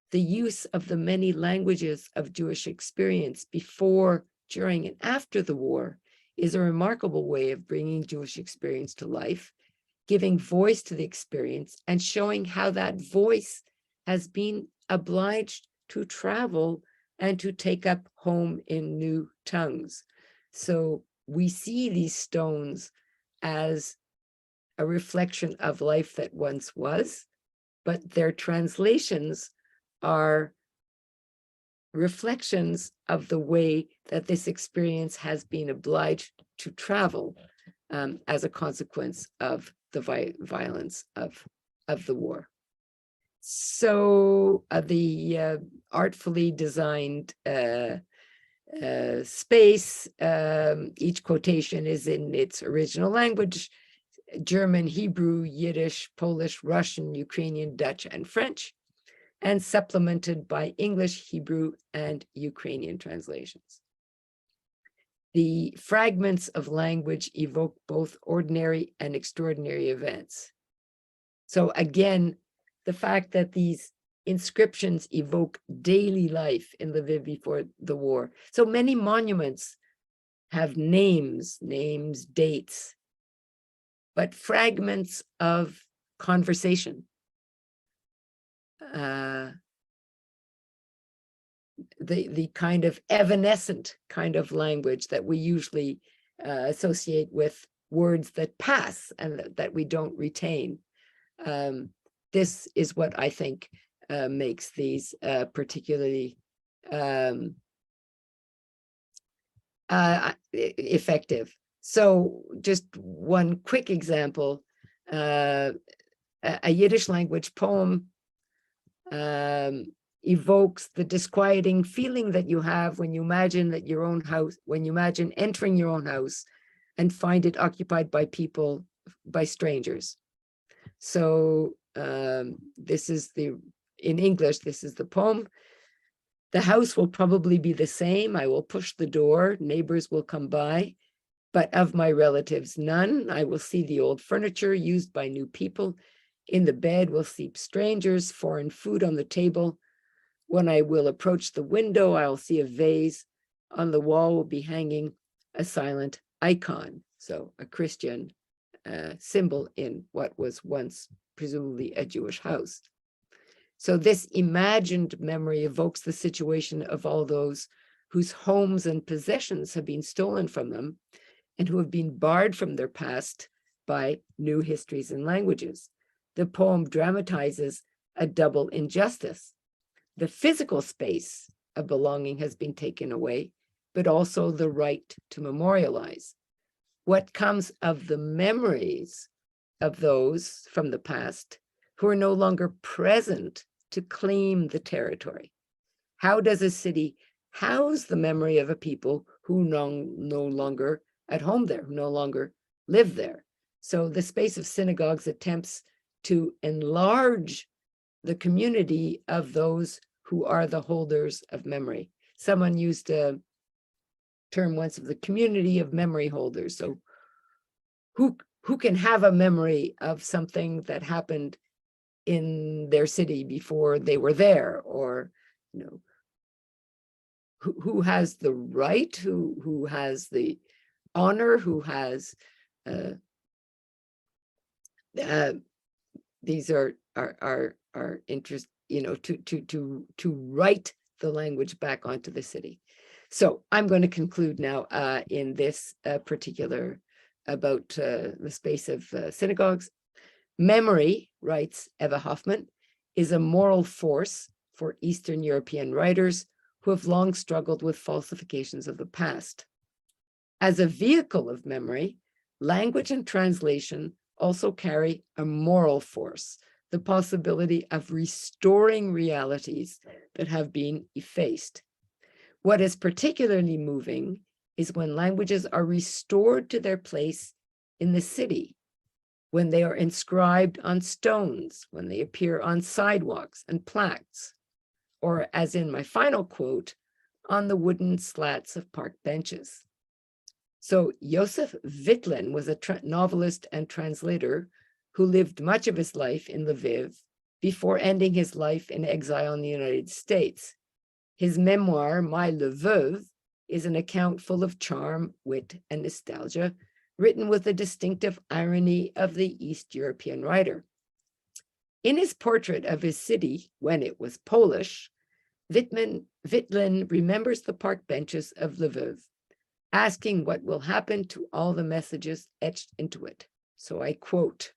the use of the many languages of Jewish experience before, during, and after the war is a remarkable way of bringing Jewish experience to life, giving voice to the experience and showing how that voice has been obliged to travel and to take up home in new tongues. So we see these stones as a reflection of life that once was, but their translations are reflections of the way that this experience has been obliged to travel as a consequence of the violence of the war. So the artfully designed space, each quotation is in its original language: German, Hebrew, Yiddish, Polish, Russian, Ukrainian, Dutch, and French, and supplemented by English, Hebrew, and Ukrainian translations. The fragments of language evoke both ordinary and extraordinary events. So again, the fact that these inscriptions evoke daily life in Lviv before the war. So many monuments have names, dates, but fragments of conversation. The kind of evanescent kind of language that we usually associate with words that pass and that we don't retain. This is what I think makes these particularly effective. So just one quick example, a Yiddish language poem evokes the disquieting feeling that you have when you imagine that your own house, when you imagine entering your own house and find it occupied by people, by strangers. So this is in English, this is the poem. The house will probably be the same. I will push the door, neighbors will come by, but of my relatives, none. I will see the old furniture used by new people. In the bed will sleep strangers, foreign food on the table. When I will approach the window, I'll see a vase. On the wall will be hanging a silent icon, so a Christian symbol in what was once presumably a Jewish house. So this imagined memory evokes the situation of all those whose homes and possessions have been stolen from them and who have been barred from their past by new histories and languages. The poem dramatizes a double injustice. The physical space of belonging has been taken away, but also the right to memorialize. What comes of the memories of those from the past who are no longer present to claim the territory? How does a city house the memory of a people who no longer at home there, who no longer live there? So the space of synagogues attempts to enlarge the community of those who are the holders of memory. Someone used a term once of the community of memory holders. So who can have a memory of something that happened in their city before they were there, or who has the right, who has the honor, who has these are interest, to write the language back onto the city. So I'm going to conclude now in this particular about the space of synagogues. Memory, writes Eva Hoffman, is a moral force for Eastern European writers who have long struggled with falsifications of the past. As a vehicle of memory, language and translation also carry a moral force, the possibility of restoring realities that have been effaced. What is particularly moving is when languages are restored to their place in the city, when they are inscribed on stones, when they appear on sidewalks and plaques, or as in my final quote, on the wooden slats of park benches. So Josef Vitlin was a novelist and translator who lived much of his life in Lviv before ending his life in exile in the United States. His memoir, My Lviv, is an account full of charm, wit, and nostalgia, written with the distinctive irony of the East European writer. In his portrait of his city, when it was Polish, Vitlin remembers the park benches of Lviv, asking what will happen to all the messages etched into it. So I quote,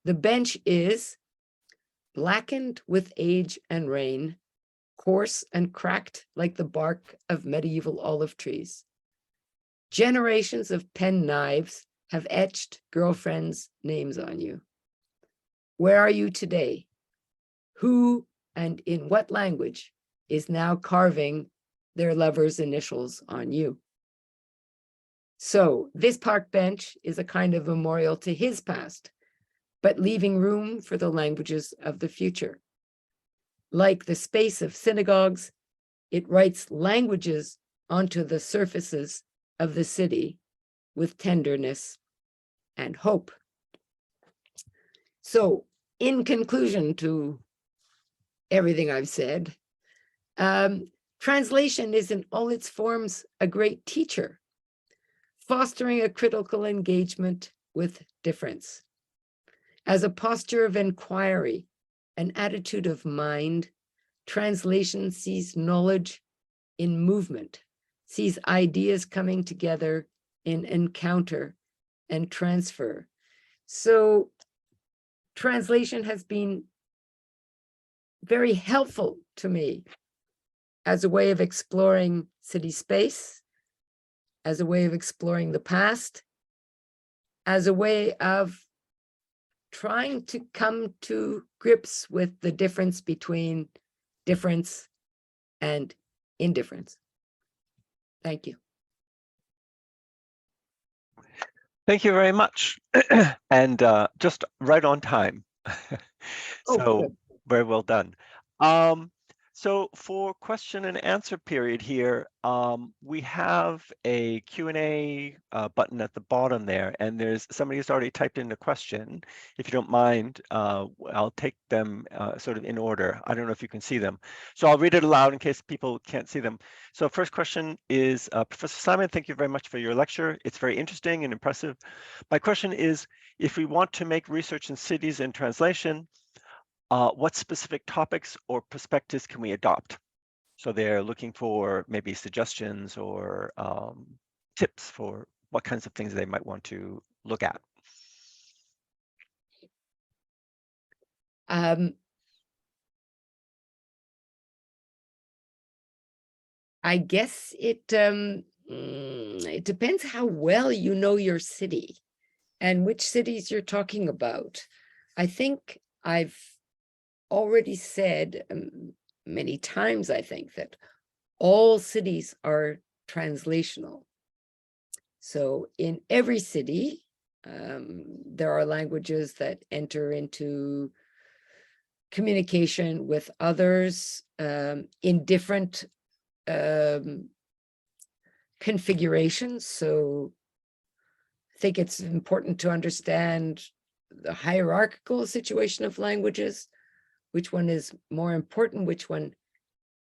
"The bench is blackened with age and rain, coarse and cracked like the bark of medieval olive trees. Generations of pen knives have etched girlfriends' names on you. Where are you today? Who and in what language is now carving their lovers' initials on you?" So this park bench is a kind of memorial to his past, but leaving room for the languages of the future. Like the space of synagogues, it writes languages onto the surfaces of the city with tenderness and hope. So in conclusion to everything I've said, translation is in all its forms a great teacher, fostering a critical engagement with difference. As a posture of inquiry, an attitude of mind, translation sees knowledge in movement, sees ideas coming together in encounter and transfer. So translation has been very helpful to me as a way of exploring city space, as a way of exploring the past, as a way of trying to come to grips with the difference between difference and indifference. Thank you. Thank you very much. And just right on time. Oh, So good. very well done. So for question and answer period here, we have a Q&A button at the bottom there, and there's somebody who's already typed in a question. If you don't mind, I'll take them sort of in order. I don't know if you can see them. So I'll read it aloud in case people can't see them. So first question is, Professor Simon, thank you very much for your lecture. It's very interesting and impressive. My question is, if we want to make research in cities and translation, what specific topics or perspectives can we adopt? So they're looking for maybe suggestions or tips for what kinds of things they might want to look at. I guess it depends how well you know your city and which cities you're talking about. I think I've already said many times, I think, that all cities are translational. So in every city, there are languages that enter into communication with others in different configurations. So I think it's important to understand the hierarchical situation of languages, which one is more important, which one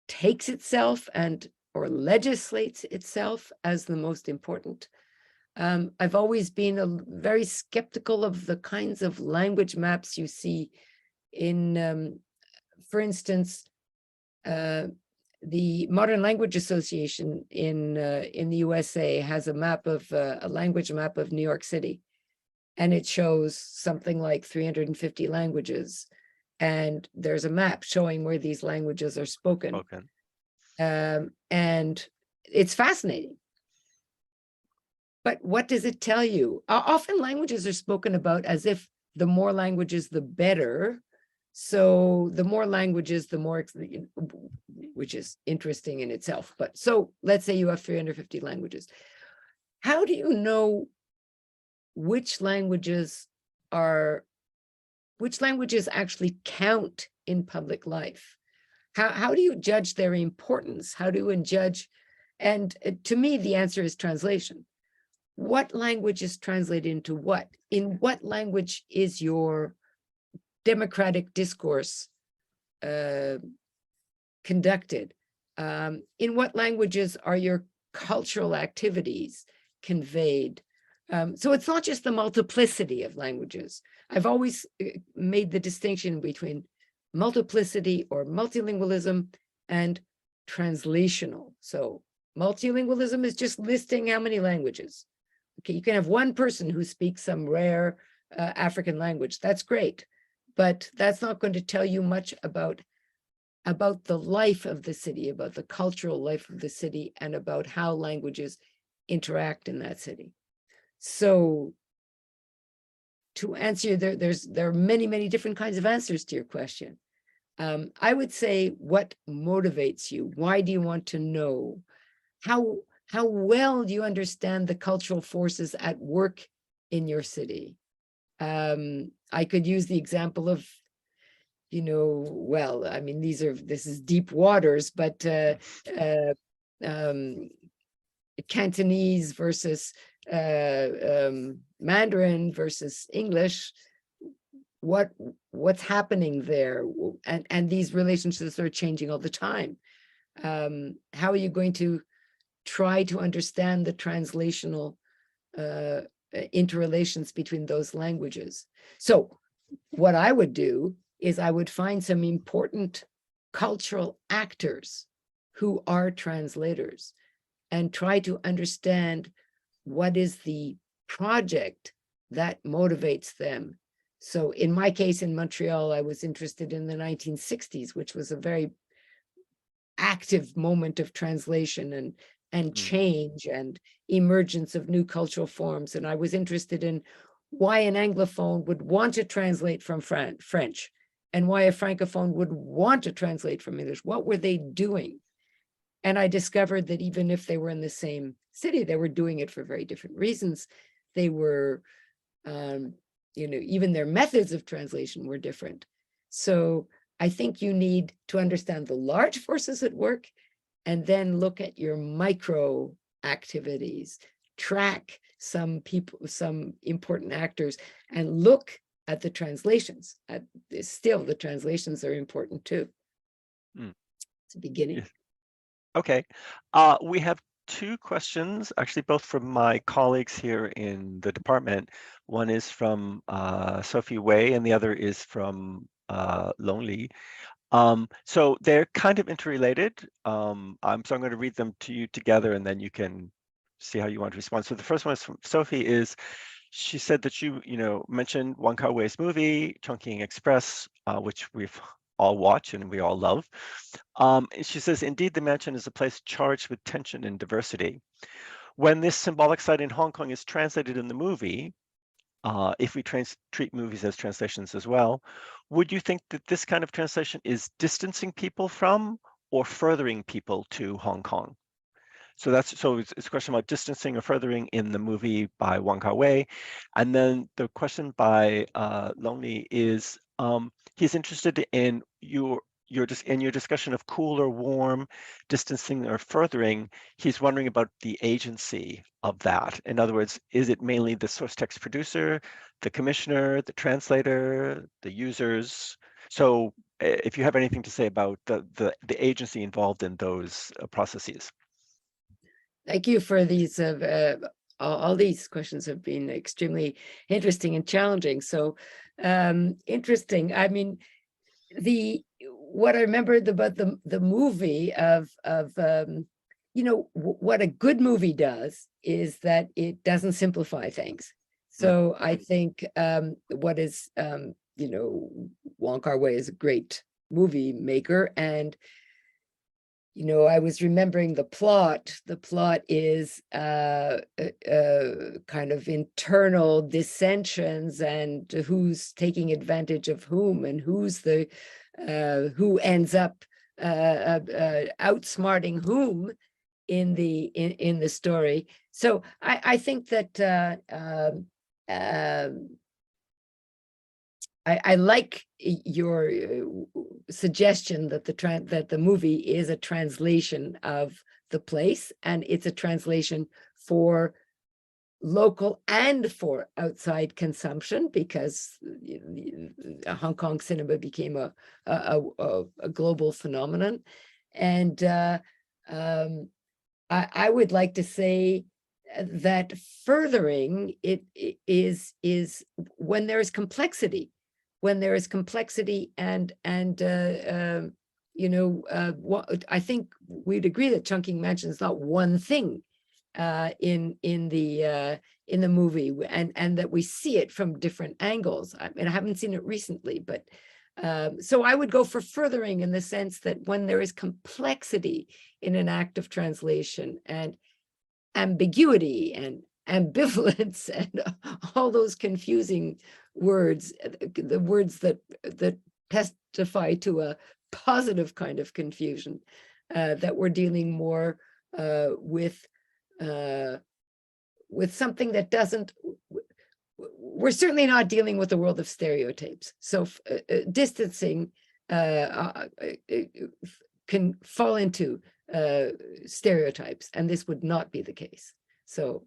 takes itself and or legislates itself as the most important. I've always been very skeptical of the kinds of language maps you see in, for instance, the Modern Language Association in the USA has a map of a language map of New York City, and it shows something like 350 languages, and there's a map showing where these languages are spoken. And it's fascinating. But what does it tell you? Often languages are spoken about as if the more languages, the better. So the more languages, the more, which is interesting in itself. But so let's say you have 350 languages. How do you know which languages actually count in public life? How do you judge their importance? How do you judge? And to me, the answer is translation. What language is translated into what? In what language is your democratic discourse conducted? In what languages are your cultural activities conveyed? So it's not just the multiplicity of languages. I've always made the distinction between multiplicity or multilingualism and translational. So multilingualism is just listing how many languages. Okay, you can have one person who speaks some rare African language. That's great, but that's not going to tell you much about the life of the city, about the cultural life of the city, and about how languages interact in that city. So to answer you, there are many, many different kinds of answers to your question. I would say, what motivates you? Why do you want to know? How well do you understand the cultural forces at work in your city? I could use the example of, well, I mean, this is deep waters, but Cantonese versus Mandarin versus English, what's happening there? And these relationships are changing all the time. How are you going to try to understand the translational interrelations between those languages? So what I would do is I would find some important cultural actors who are translators and try to understand what is the project that motivates them. So in my case in Montreal, I was interested in the 1960s, which was a very active moment of translation and change and emergence of new cultural forms. And I was interested in why an Anglophone would want to translate from French and why a Francophone would want to translate from English. What were they doing? And I discovered that even if they were in the same city, they were doing it for very different reasons. they were, even their methods of translation were different. So I think you need to understand the large forces at work and then look at your micro activities, track some people, some important actors, and look at the translations. Still, the translations are important too. It's a beginning. Yes. Okay. We have two questions, actually both from my colleagues here in the department. One is from Sophie Wei and the other is from Lonely. So they're kind of interrelated. So I'm going to read them to you together and then you can see how you want to respond. So the first one is from Sophie. She said that you mentioned Wong Kar-wai's movie, Chungking Express, which we've all watched and we all love. She says, indeed, the mansion is a place charged with tension and diversity. When this symbolic site in Hong Kong is translated in the movie, if we treat movies as translations as well, would you think that this kind of translation is distancing people from or furthering people to Hong Kong? So it's a question about distancing or furthering in the movie by Wong Kar-wai. And then the question by Lonely is, he's interested in your discussion of cool or warm, distancing or furthering. He's wondering about the agency of that. In other words, is it mainly the source text producer, the commissioner, the translator, the users? So if you have anything to say about the agency involved in those processes. Thank you for these. All these questions have been extremely interesting and challenging. So interesting. I mean, what I remembered about the movie of what a good movie does is that it doesn't simplify things. So I think what is Wong Kar-wai is a great movie maker, and I was remembering the plot. The plot is kind of internal dissensions and who's taking advantage of whom and who's who ends up outsmarting whom in the story. So I think that I like your suggestion that the movie is a translation of the place, and it's a translation for local and for outside consumption, because Hong Kong cinema became a global phenomenon. And I would like to say that furthering it is when there is complexity. When there is complexity and I think we'd agree that Chungking Mansion is not one thing in the movie, and that we see it from different angles. I mean, I haven't seen it recently, but so I would go for furthering in the sense that when there is complexity in an act of translation and ambiguity and ambivalence and all those confusing words, the words that testify to a positive kind of confusion, that we're dealing more with something that doesn't. We're certainly not dealing with the world of stereotypes. So distancing can fall into stereotypes, and this would not be the case. So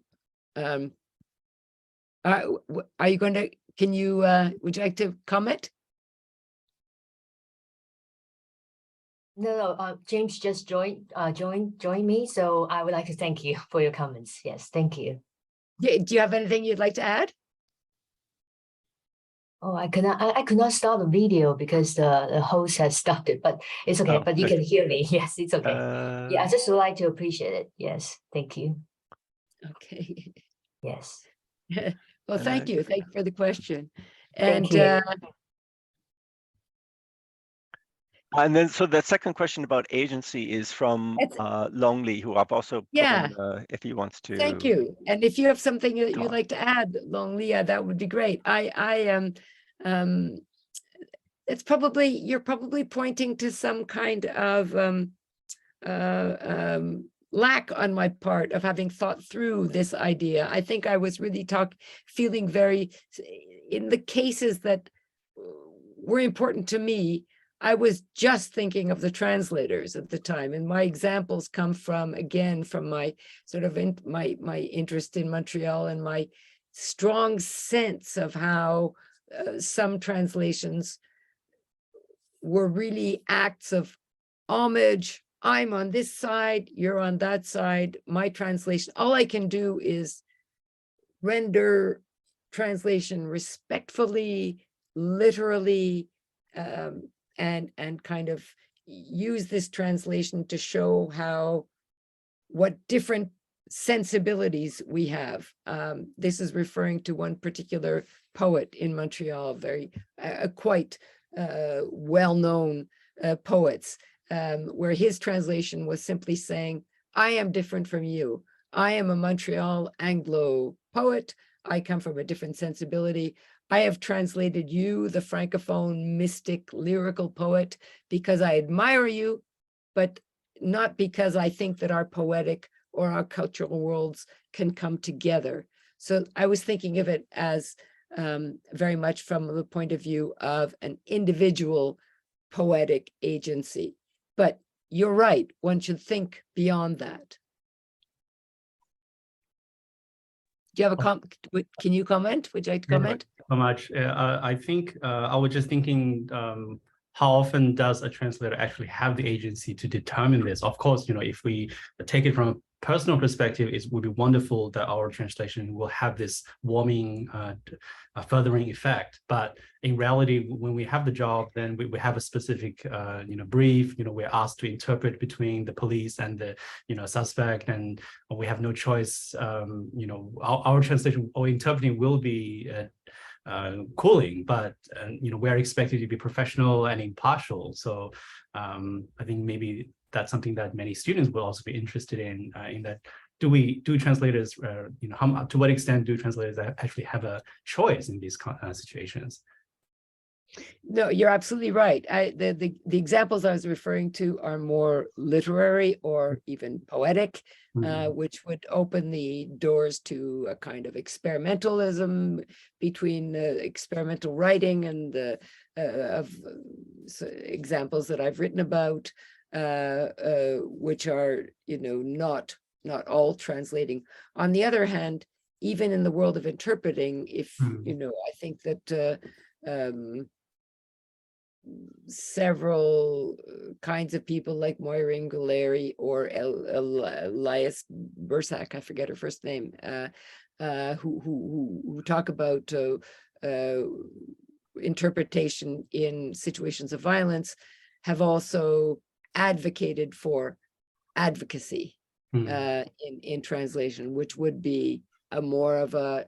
are you going to, would you like to comment? No, James just joined me, so I would like to thank you for your comments. Yes, thank you. Do you have anything you'd like to add? Oh, I could not start the video because the host has stopped it, but it's okay. But you can hear me. Yes, it's okay. Yeah, I just would like to appreciate it. Yes, thank you. Okay. Yes. Well, thank you. Thank you for the question. Thank And you. And then, so the second question about agency is from Lonely, who I've also put in, if he wants to. Thank you. And if you have something that you'd like to add, Lonely, that would be great. It's probably, you're probably pointing to some kind of lack on my part of having thought through this idea. I think I was really feeling very, in the cases that were important to me, I was just thinking of the translators at the time, and my examples come from, again, from my sort of my interest in Montreal and my strong sense of how some translations were really acts of homage. I'm on this side, you're on that side. My translation, all I can do is render translation respectfully, literally, and kind of use this translation to show what different sensibilities we have. This is referring to one particular poet in Montreal, very quite well-known poets, where his translation was simply saying, I am different from you. I am a Montreal Anglo poet. I come from a different sensibility. I have translated you, the Francophone mystic lyrical poet, because I admire you, but not because I think that our poetic or our cultural worlds can come together. So I was thinking of it as very much from the point of view of an individual poetic agency. But you're right, one should think beyond that. Do you have a can you comment? Would you like to comment? So much. I think I was just thinking, how often does a translator actually have the agency to determine this? Of course, if we take it from a personal perspective, it would be wonderful that our translation will have this warming, furthering effect. But in reality, when we have the job, then we have a specific, brief. We're asked to interpret between the police and the, suspect, and we have no choice. Our translation or interpreting will be cooling, but we're expected to be professional and impartial. So I think maybe that's something that many students will also be interested in that do translators, to what extent do translators actually have a choice in these situations? No, you're absolutely right. The examples I was referring to are more literary or even poetic, which would open the doors to a kind of experimentalism between experimental writing and the examples that I've written about, which are, not all translating. On the other hand, even in the world of interpreting, if, I think that several kinds of people like Moira Galeri or Elias Bursak, I forget her first name, who talk about interpretation in situations of violence, have also advocated for advocacy in translation, which would be a more of a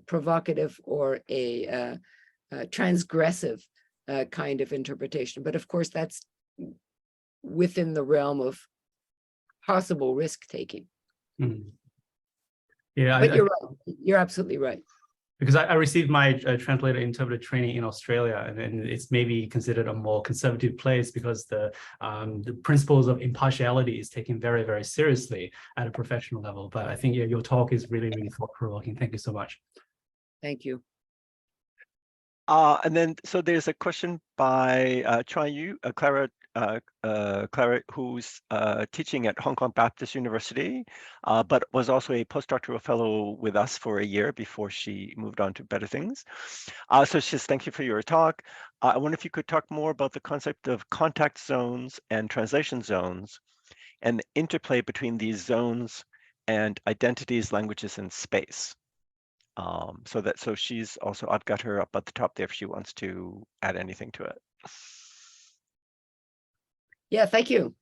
provocative or a transgressive kind of interpretation. But of course, that's within the realm of possible risk-taking. Yeah, but you're right. You're absolutely right. Because I received my translator interpreter training in Australia, and it's maybe considered a more conservative place because the principles of impartiality is taken very, very seriously at a professional level. But I think your talk is really, really thought-provoking. Thank you so much. Thank you. And then, so there's a question by Clara, who's teaching at Hong Kong Baptist University, but was also a postdoctoral fellow with us for a year before she moved on to better things. So she says, thank you for your talk. I wonder if you could talk more about the concept of contact zones and translation zones and the interplay between these zones and identities, languages, and space. So she's also, I've got her up at the top there if she wants to add anything to it. Yeah, thank you.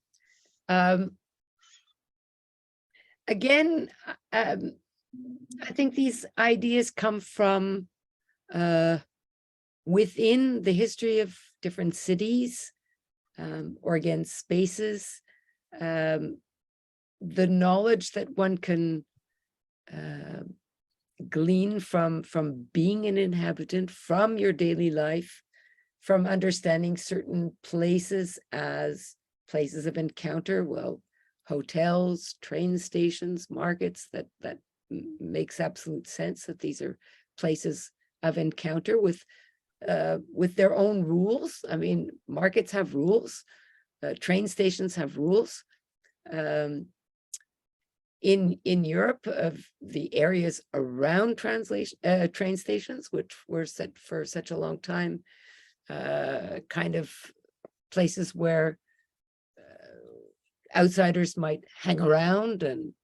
Again, I think these ideas come from within the history of different cities, or again, spaces. The knowledge that one can glean from being an inhabitant, from your daily life, from understanding certain places as places of encounter. Well, hotels, train stations, markets. That makes absolute sense that these are places of encounter with their own rules. I mean, markets have rules, train stations have rules. In Europe, of the areas around train stations, which were set for such a long time, kind of places where outsiders might hang around and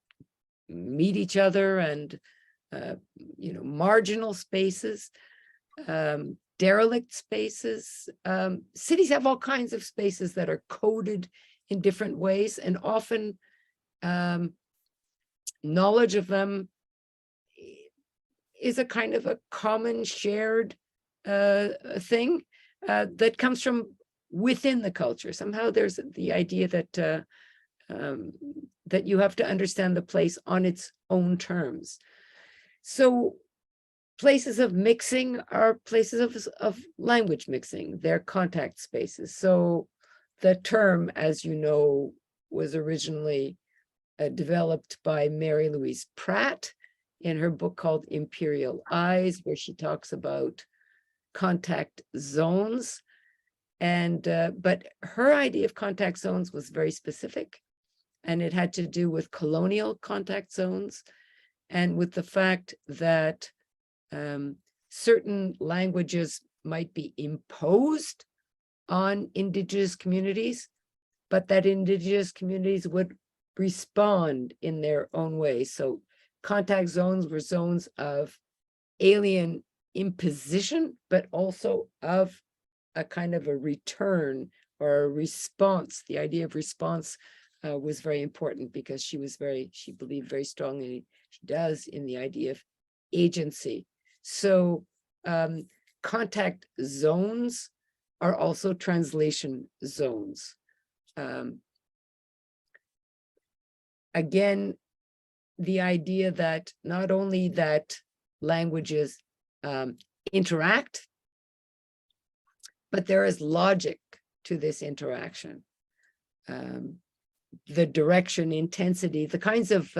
meet each other, and marginal spaces, derelict spaces. Cities have all kinds of spaces that are coded in different ways, and often knowledge of them is a kind of a common shared thing that comes from within the culture. Somehow there's the idea that that you have to understand the place on its own terms. So places of mixing are places of language mixing. They're contact spaces. So the term, as you know, was originally developed by Mary Louise Pratt in her book called Imperial Eyes, where she talks about contact zones. And but her idea of contact zones was very specific, and it had to do with colonial contact zones and with the fact that certain languages might be imposed on Indigenous communities, but that Indigenous communities would respond in their own way. So contact zones were zones of alien imposition, but also of a kind of a return or a response. The idea of response was very important, because she believed very strongly, she does, in the idea of agency. So contact zones are also translation zones. Again, the idea that not only that languages interact, but there is logic to this interaction. The direction, intensity, the kinds of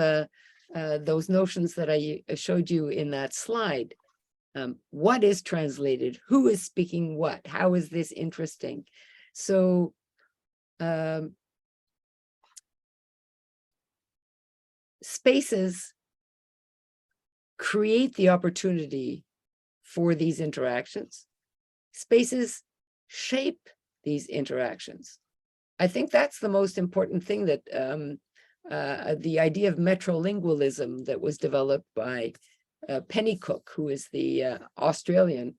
those notions that I showed you in that slide. What is translated? Who is speaking what? How is this interesting? So spaces create the opportunity for these interactions. Spaces shape these interactions. I think that's the most important thing, that the idea of metrolingualism that was developed by Penny Cook, who is the Australian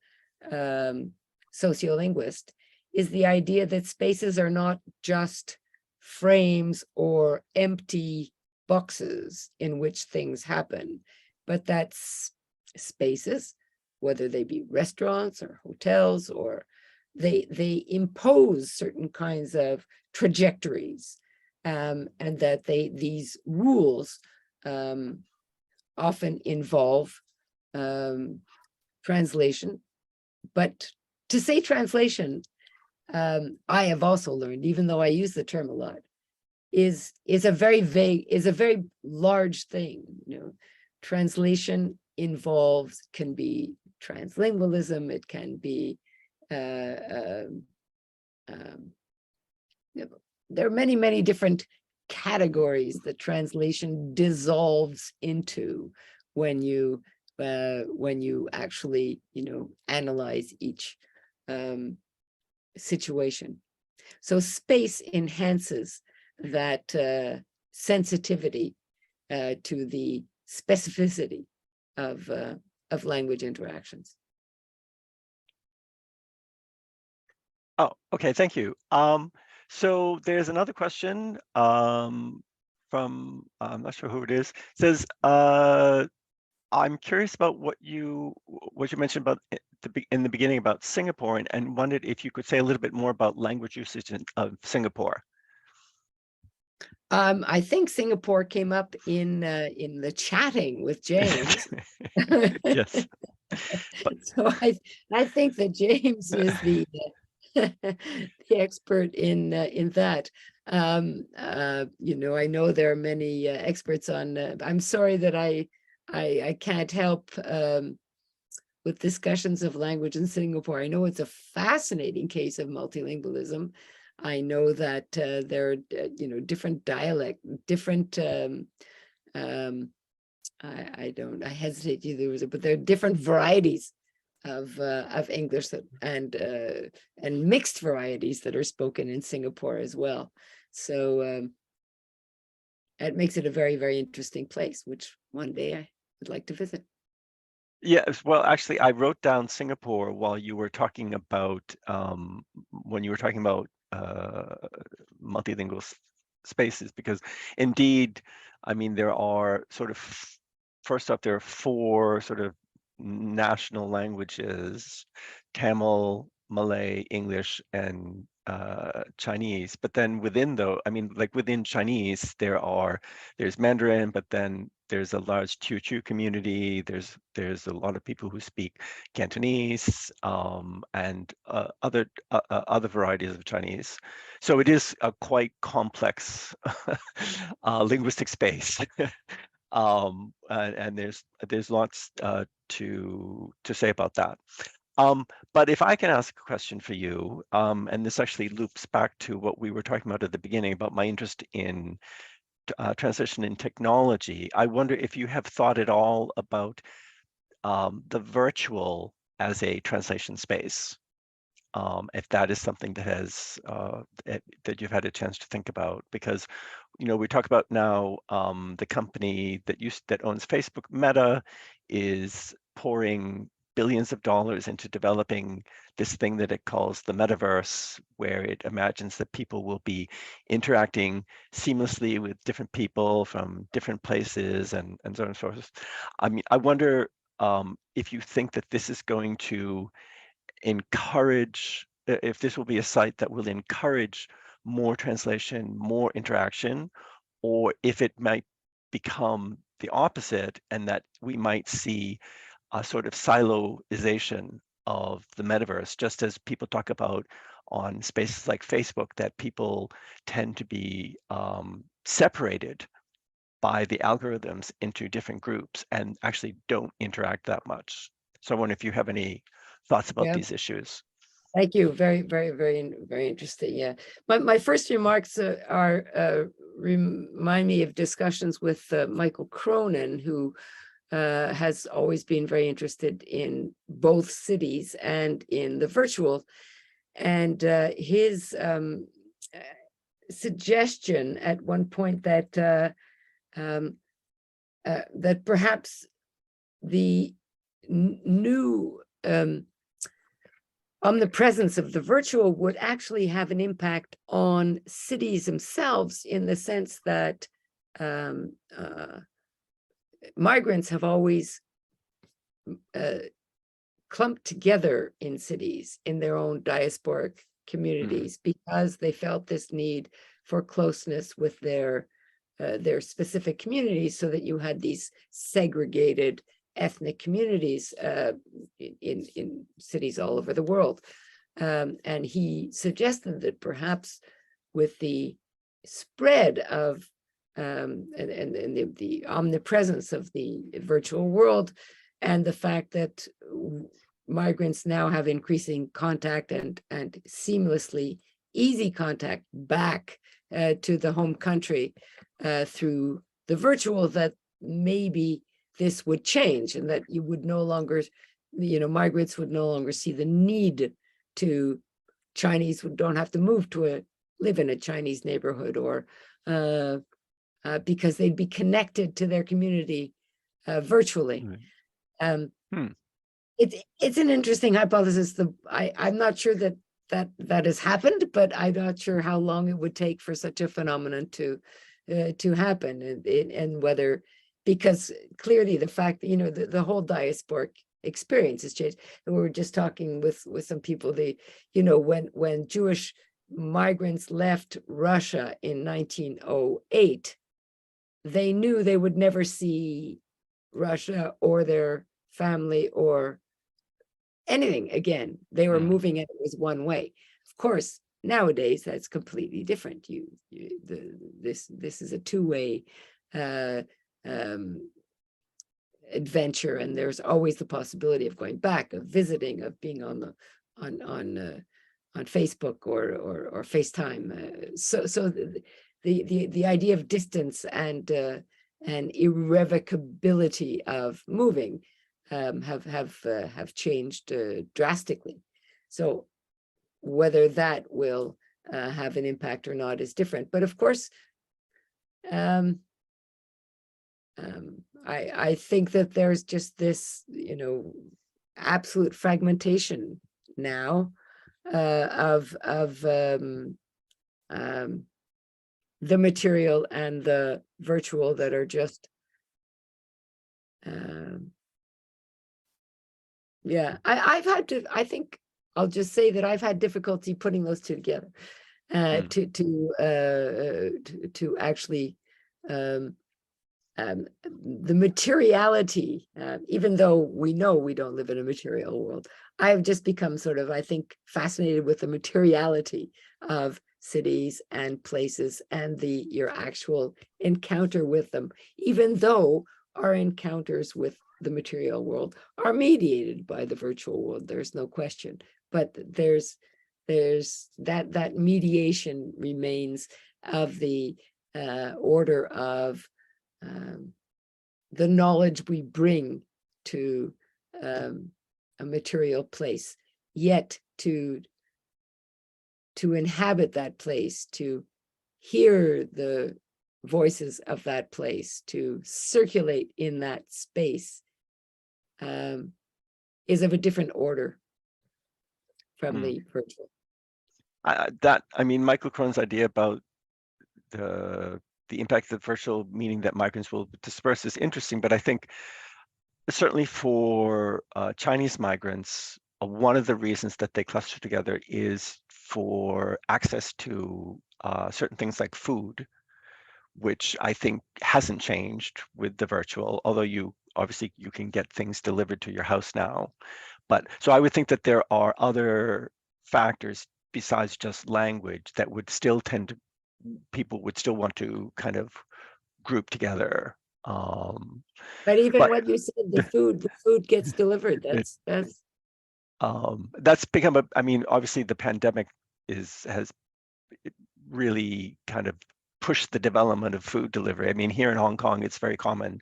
sociolinguist, is the idea that spaces are not just frames or empty boxes in which things happen, but that spaces, whether they be restaurants or hotels, or they impose certain kinds of trajectories, and that these rules often involve translation. But to say translation, I have also learned, even though I use the term a lot, is a very vague, is a very large thing. Translation can be translingualism, it can be there are many, many different categories that translation dissolves into when you actually analyze each situation. So space enhances that sensitivity to the specificity of language interactions. Oh, okay, thank you. So there's another question from, I'm not sure who it is. It says, I'm curious about what you mentioned about in the beginning about Singapore, and wondered if you could say a little bit more about language usage of Singapore. I think Singapore came up in the chatting with James. Yes. So I think that James is the the expert in that. I know there are many experts on, I'm sorry that I can't help with discussions of language in Singapore. I know it's a fascinating case of multilingualism. I know that there are, different dialect, different, I hesitate to use it, but there are different varieties of English and mixed varieties that are spoken in Singapore as well. So it makes it a very, very interesting place, which one day I would like to visit. Yes, well, actually, I wrote down Singapore while you were talking about when you were talking about multilingual spaces, because indeed, I mean, there are sort of, first off, there are 4 sort of national languages: Tamil, Malay, English, and Chinese. But then within within Chinese, there's Mandarin, but then there's a large Teochew community. There's a lot of people who speak Cantonese and other varieties of Chinese. So it is a quite complex linguistic space. And there's lots to say about that. But if I can ask a question for you, and this actually loops back to what we were talking about at the beginning about my interest in translation in technology, I wonder if you have thought at all about the virtual as a translation space, if that is something that has that you've had a chance to think about, because we talk about now the company that owns Facebook, Meta, is pouring billions of dollars into developing this thing that it calls the metaverse, where it imagines that people will be interacting seamlessly with different people from different places and so on and so forth. I mean, I wonder if you think that this is going to encourage, if this will be a site that will encourage more translation, more interaction, or if it might become the opposite and that we might see a sort of siloization of the metaverse, just as people talk about on spaces like Facebook, that people tend to be separated by the algorithms into different groups and actually don't interact that much. So I wonder if you have any thoughts about these issues. Thank you. Very, very, very, very interesting. Yeah. My first remarks remind me of discussions with Michael Cronin, who has always been very interested in both cities and in the virtual. And his suggestion at one point that that perhaps the new omnipresence of the virtual would actually have an impact on cities themselves, in the sense that migrants have always clumped together in cities, in their own diasporic communities, because they felt this need for closeness with their specific communities, so that you had these segregated ethnic communities in cities all over the world. And he suggested that perhaps with the spread of and the omnipresence of the virtual world, and the fact that migrants now have increasing contact and seamlessly easy contact back to the home country through the virtual, that maybe this would change, and that you would no longer, migrants would no longer see the need to, Chinese don't have to move to live in a Chinese neighborhood, or because they'd be connected to their community virtually. It's an interesting hypothesis. I'm not sure that has happened, but I'm not sure how long it would take for such a phenomenon to happen, and whether, because clearly the fact that the whole diasporic experience has changed. And we were just talking with some people, when Jewish migrants left Russia in 1908, they knew they would never see Russia or their family or anything again. They were moving, and it was one way. Of course, nowadays, that's completely different. This is a two-way adventure, and there's always the possibility of going back, of visiting, of being on Facebook or FaceTime. So the idea of distance and irrevocability of moving have changed drastically. So whether that will have an impact or not is different. But of course, I think that there's just this, absolute fragmentation now of the material and the virtual that are just, yeah, I think I'll just say that I've had difficulty putting those two together, to actually, the materiality, even though we know we don't live in a material world, I've just become sort of, I think, fascinated with the materiality of cities and places and your actual encounter with them, even though our encounters with the material world are mediated by the virtual world. There's no question, but there's that mediation remains of the order of the knowledge we bring to a material place, yet to inhabit that place, to hear the voices of that place, to circulate in that space, is of a different order from the virtual. Michael Cron's idea about the impact of virtual, meaning that migrants will disperse, is interesting, but I think certainly for Chinese migrants, one of the reasons that they cluster together is for access to certain things like food, which I think hasn't changed with the virtual, although you can get things delivered to your house now. But so I would think that there are other factors besides just language that would still people would still want to kind of group together. But even what you said, the food gets delivered. That's become obviously the pandemic has really kind of pushed the development of food delivery. Here in Hong Kong, it's very common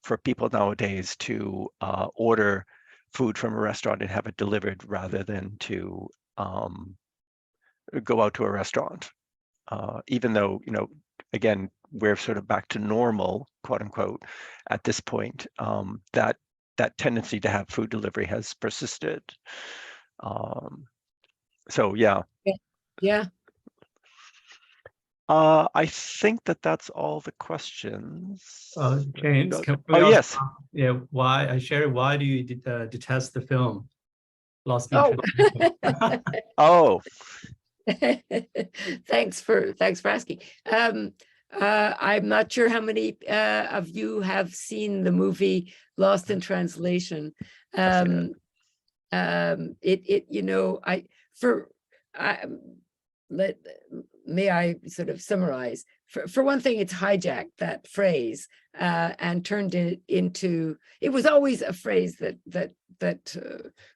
for people nowadays to order food from a restaurant and have it delivered rather than to go out to a restaurant. Even though, again, we're sort of back to normal, quote unquote, at this point, that tendency to have food delivery has persisted. So yeah. Yeah. I think that's all the questions. James, yes. Yeah, Sherry, why do you detest the film Lost in Translation? Oh. Thanks for asking. I'm not sure how many of you have seen the movie Lost in Translation. May I sort of summarize? For one thing, it's hijacked that phrase and turned it into, it was always a phrase that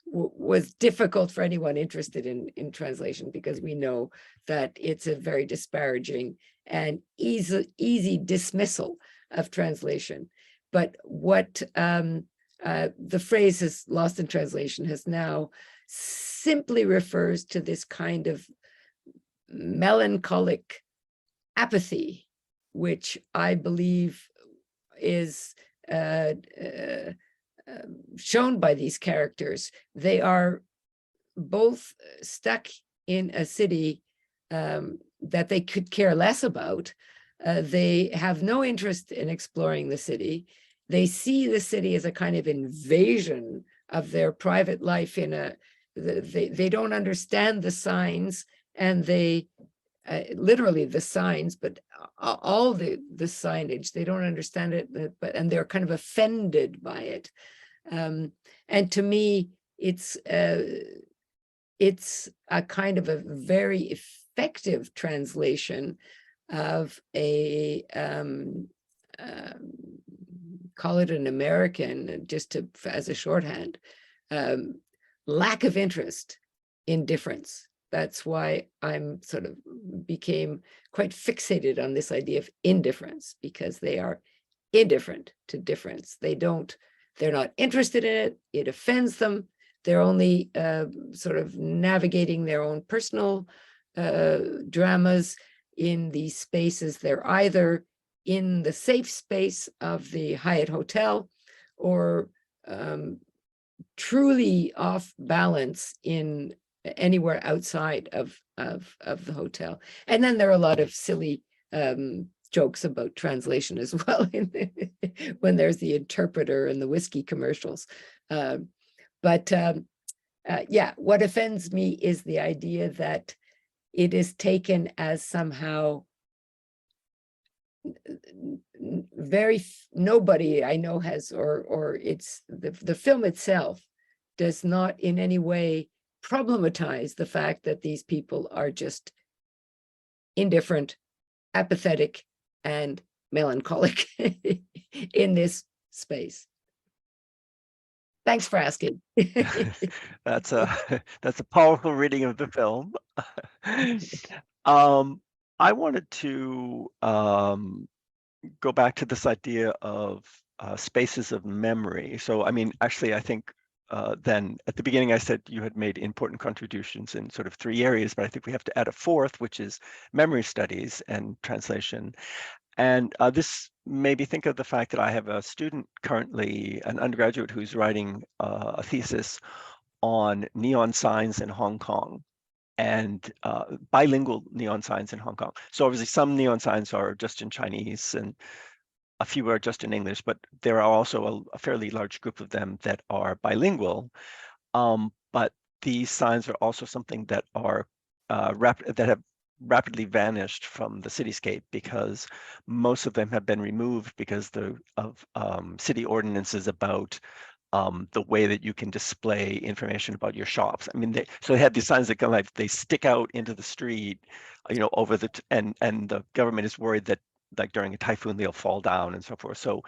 was difficult for anyone interested in translation, because we know that it's a very disparaging and easy dismissal of translation. But what the phrase is lost in translation has now simply refers to this kind of melancholic apathy, which I believe is shown by these characters. They are both stuck in a city that they could care less about. They have no interest in exploring the city. They see the city as a kind of invasion of their private life. They don't understand the signs, and they literally the signs, but all the signage, they don't understand it, and they're kind of offended by it. And to me, it's a kind of a very effective translation of a call it an American, just to as a shorthand, lack of interest in difference. That's why I'm sort of became quite fixated on this idea of indifference, because they are indifferent to difference. They're not interested in it. It offends them. They're only sort of navigating their own personal dramas in these spaces. They're either in the safe space of the Hyatt Hotel or truly off balance in anywhere outside of the hotel. And then there are a lot of silly jokes about translation as well when there's the interpreter and the whiskey commercials. Yeah, what offends me is the idea that it is taken as somehow nobody I know has, or it's the film itself does not in any way problematize the fact that these people are just indifferent, apathetic, and melancholic in this space. Thanks for asking. That's a powerful reading of the film. I wanted to go back to this idea of spaces of memory. So, I mean, actually, I think then at the beginning I said you had made important contributions in sort of 3 areas, but I think we have to add a 4th, which is memory studies and translation. And this made me think of the fact that I have a student currently, an undergraduate, who's writing a thesis on neon signs in Hong Kong, and bilingual neon signs in Hong Kong. So obviously some neon signs are just in Chinese and a few are just in English, but there are also a fairly large group of them that are bilingual. But these signs are also something that are that have rapidly vanished from the cityscape, because most of them have been removed because of city ordinances about the way that you can display information about your shops. I mean, they had these signs that kind of like they stick out into the street, you know, over the and the government is worried that like during a typhoon they'll fall down and so forth. So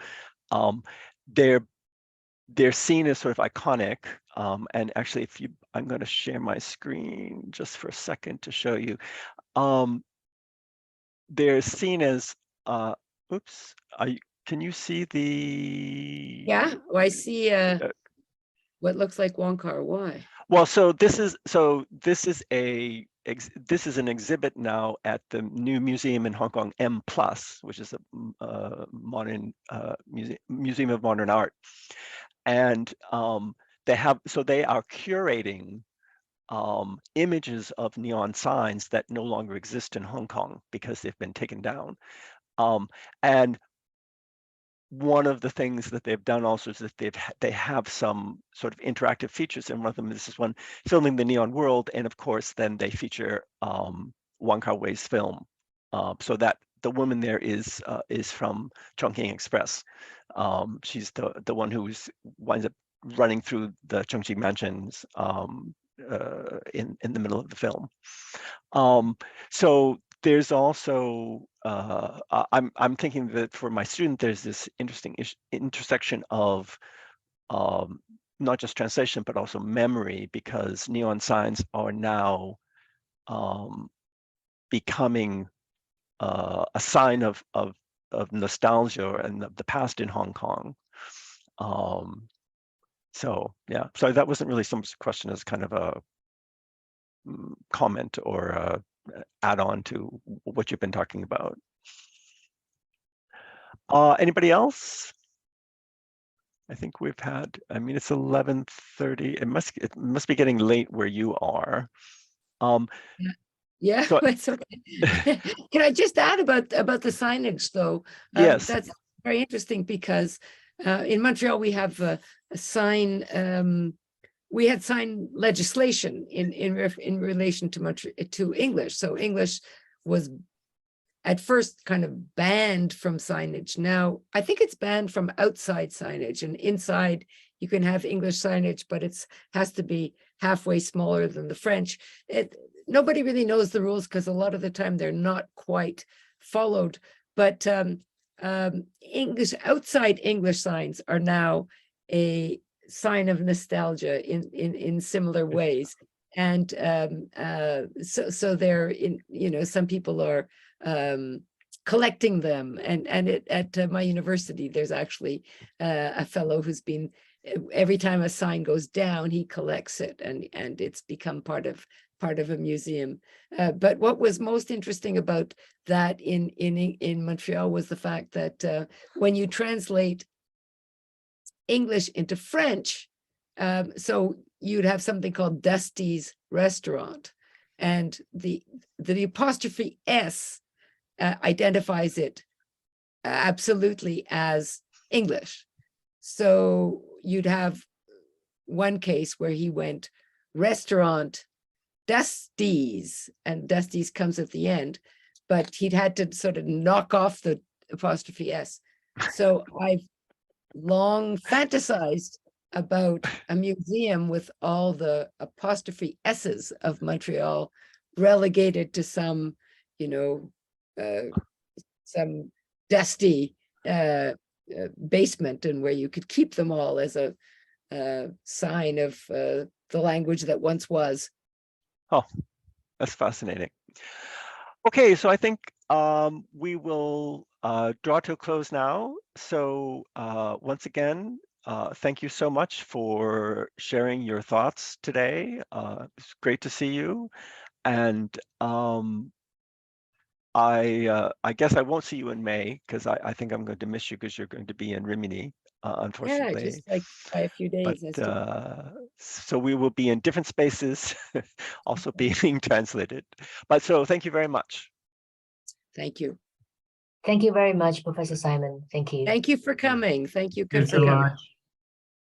they're seen as sort of iconic. And actually, I'm going to share my screen just for a second to show you. They're seen as oops. Can you see the? Yeah, well, I see what looks like Wong Kar-wai. Well, so this is an exhibit now at the new museum in Hong Kong, M+, which is a modern museum of modern art, and they are curating images of neon signs that no longer exist in Hong Kong because they've been taken down, and one of the things that they've done also is that they have some sort of interactive features, and one of them, this is one filming the neon world, and of course then they feature Wong Kar-wai's film, so that the woman there is from Chongqing Express. She's the one who winds up running through the Chongqing mansions in the middle of the film. So there's also I'm thinking that for my student there's this interesting intersection of not just translation but also memory, because neon signs are now becoming a sign of nostalgia and the past in Hong Kong. So yeah, so that wasn't really some question, as kind of a comment or add on to what you've been talking about. Anybody else? I think we've had, I mean, it's 11:30. It must be getting late where you are. Yeah, so, it's okay. Can I just add about the signage though? Yes. That's very interesting, because in Montreal we have a sign, we had sign legislation in relation to English. So English was at first kind of banned from signage. Now I think it's banned from outside signage, and inside you can have English signage, but has to be halfway smaller than the French. Nobody really knows the rules because a lot of the time they're not quite followed. But English, outside English signs are now a sign of nostalgia in similar ways. And so they're in, you know, some people are collecting them. And at my university, there's actually a fellow who's been, every time a sign goes down, he collects it, and it's become part of a museum. But what was most interesting about that in Montreal was the fact that when you translate English into French, so you'd have something called Dusty's Restaurant, and the apostrophe S identifies it absolutely as English. So you'd have one case where he went restaurant Dusty's, and Dusty's comes at the end, but he'd had to sort of knock off the apostrophe S. So I've long fantasized about a museum with all the apostrophe S's of Montreal relegated to some, you know, some dusty basement, and where you could keep them all as a sign of the language that once was. Oh, that's fascinating. Okay, so I think we will draw to a close now. So once again, thank you so much for sharing your thoughts today. It's great to see you. And I guess I won't see you in May, because I think I'm going to miss you, because you're going to be in Rimini, unfortunately. Yeah, just like by a few days. But, so we will be in different spaces, also being translated. But so thank you very much. Thank you. Thank you very much, Professor Simon. Thank you. Thank you for coming. Thank you. Thank you so much.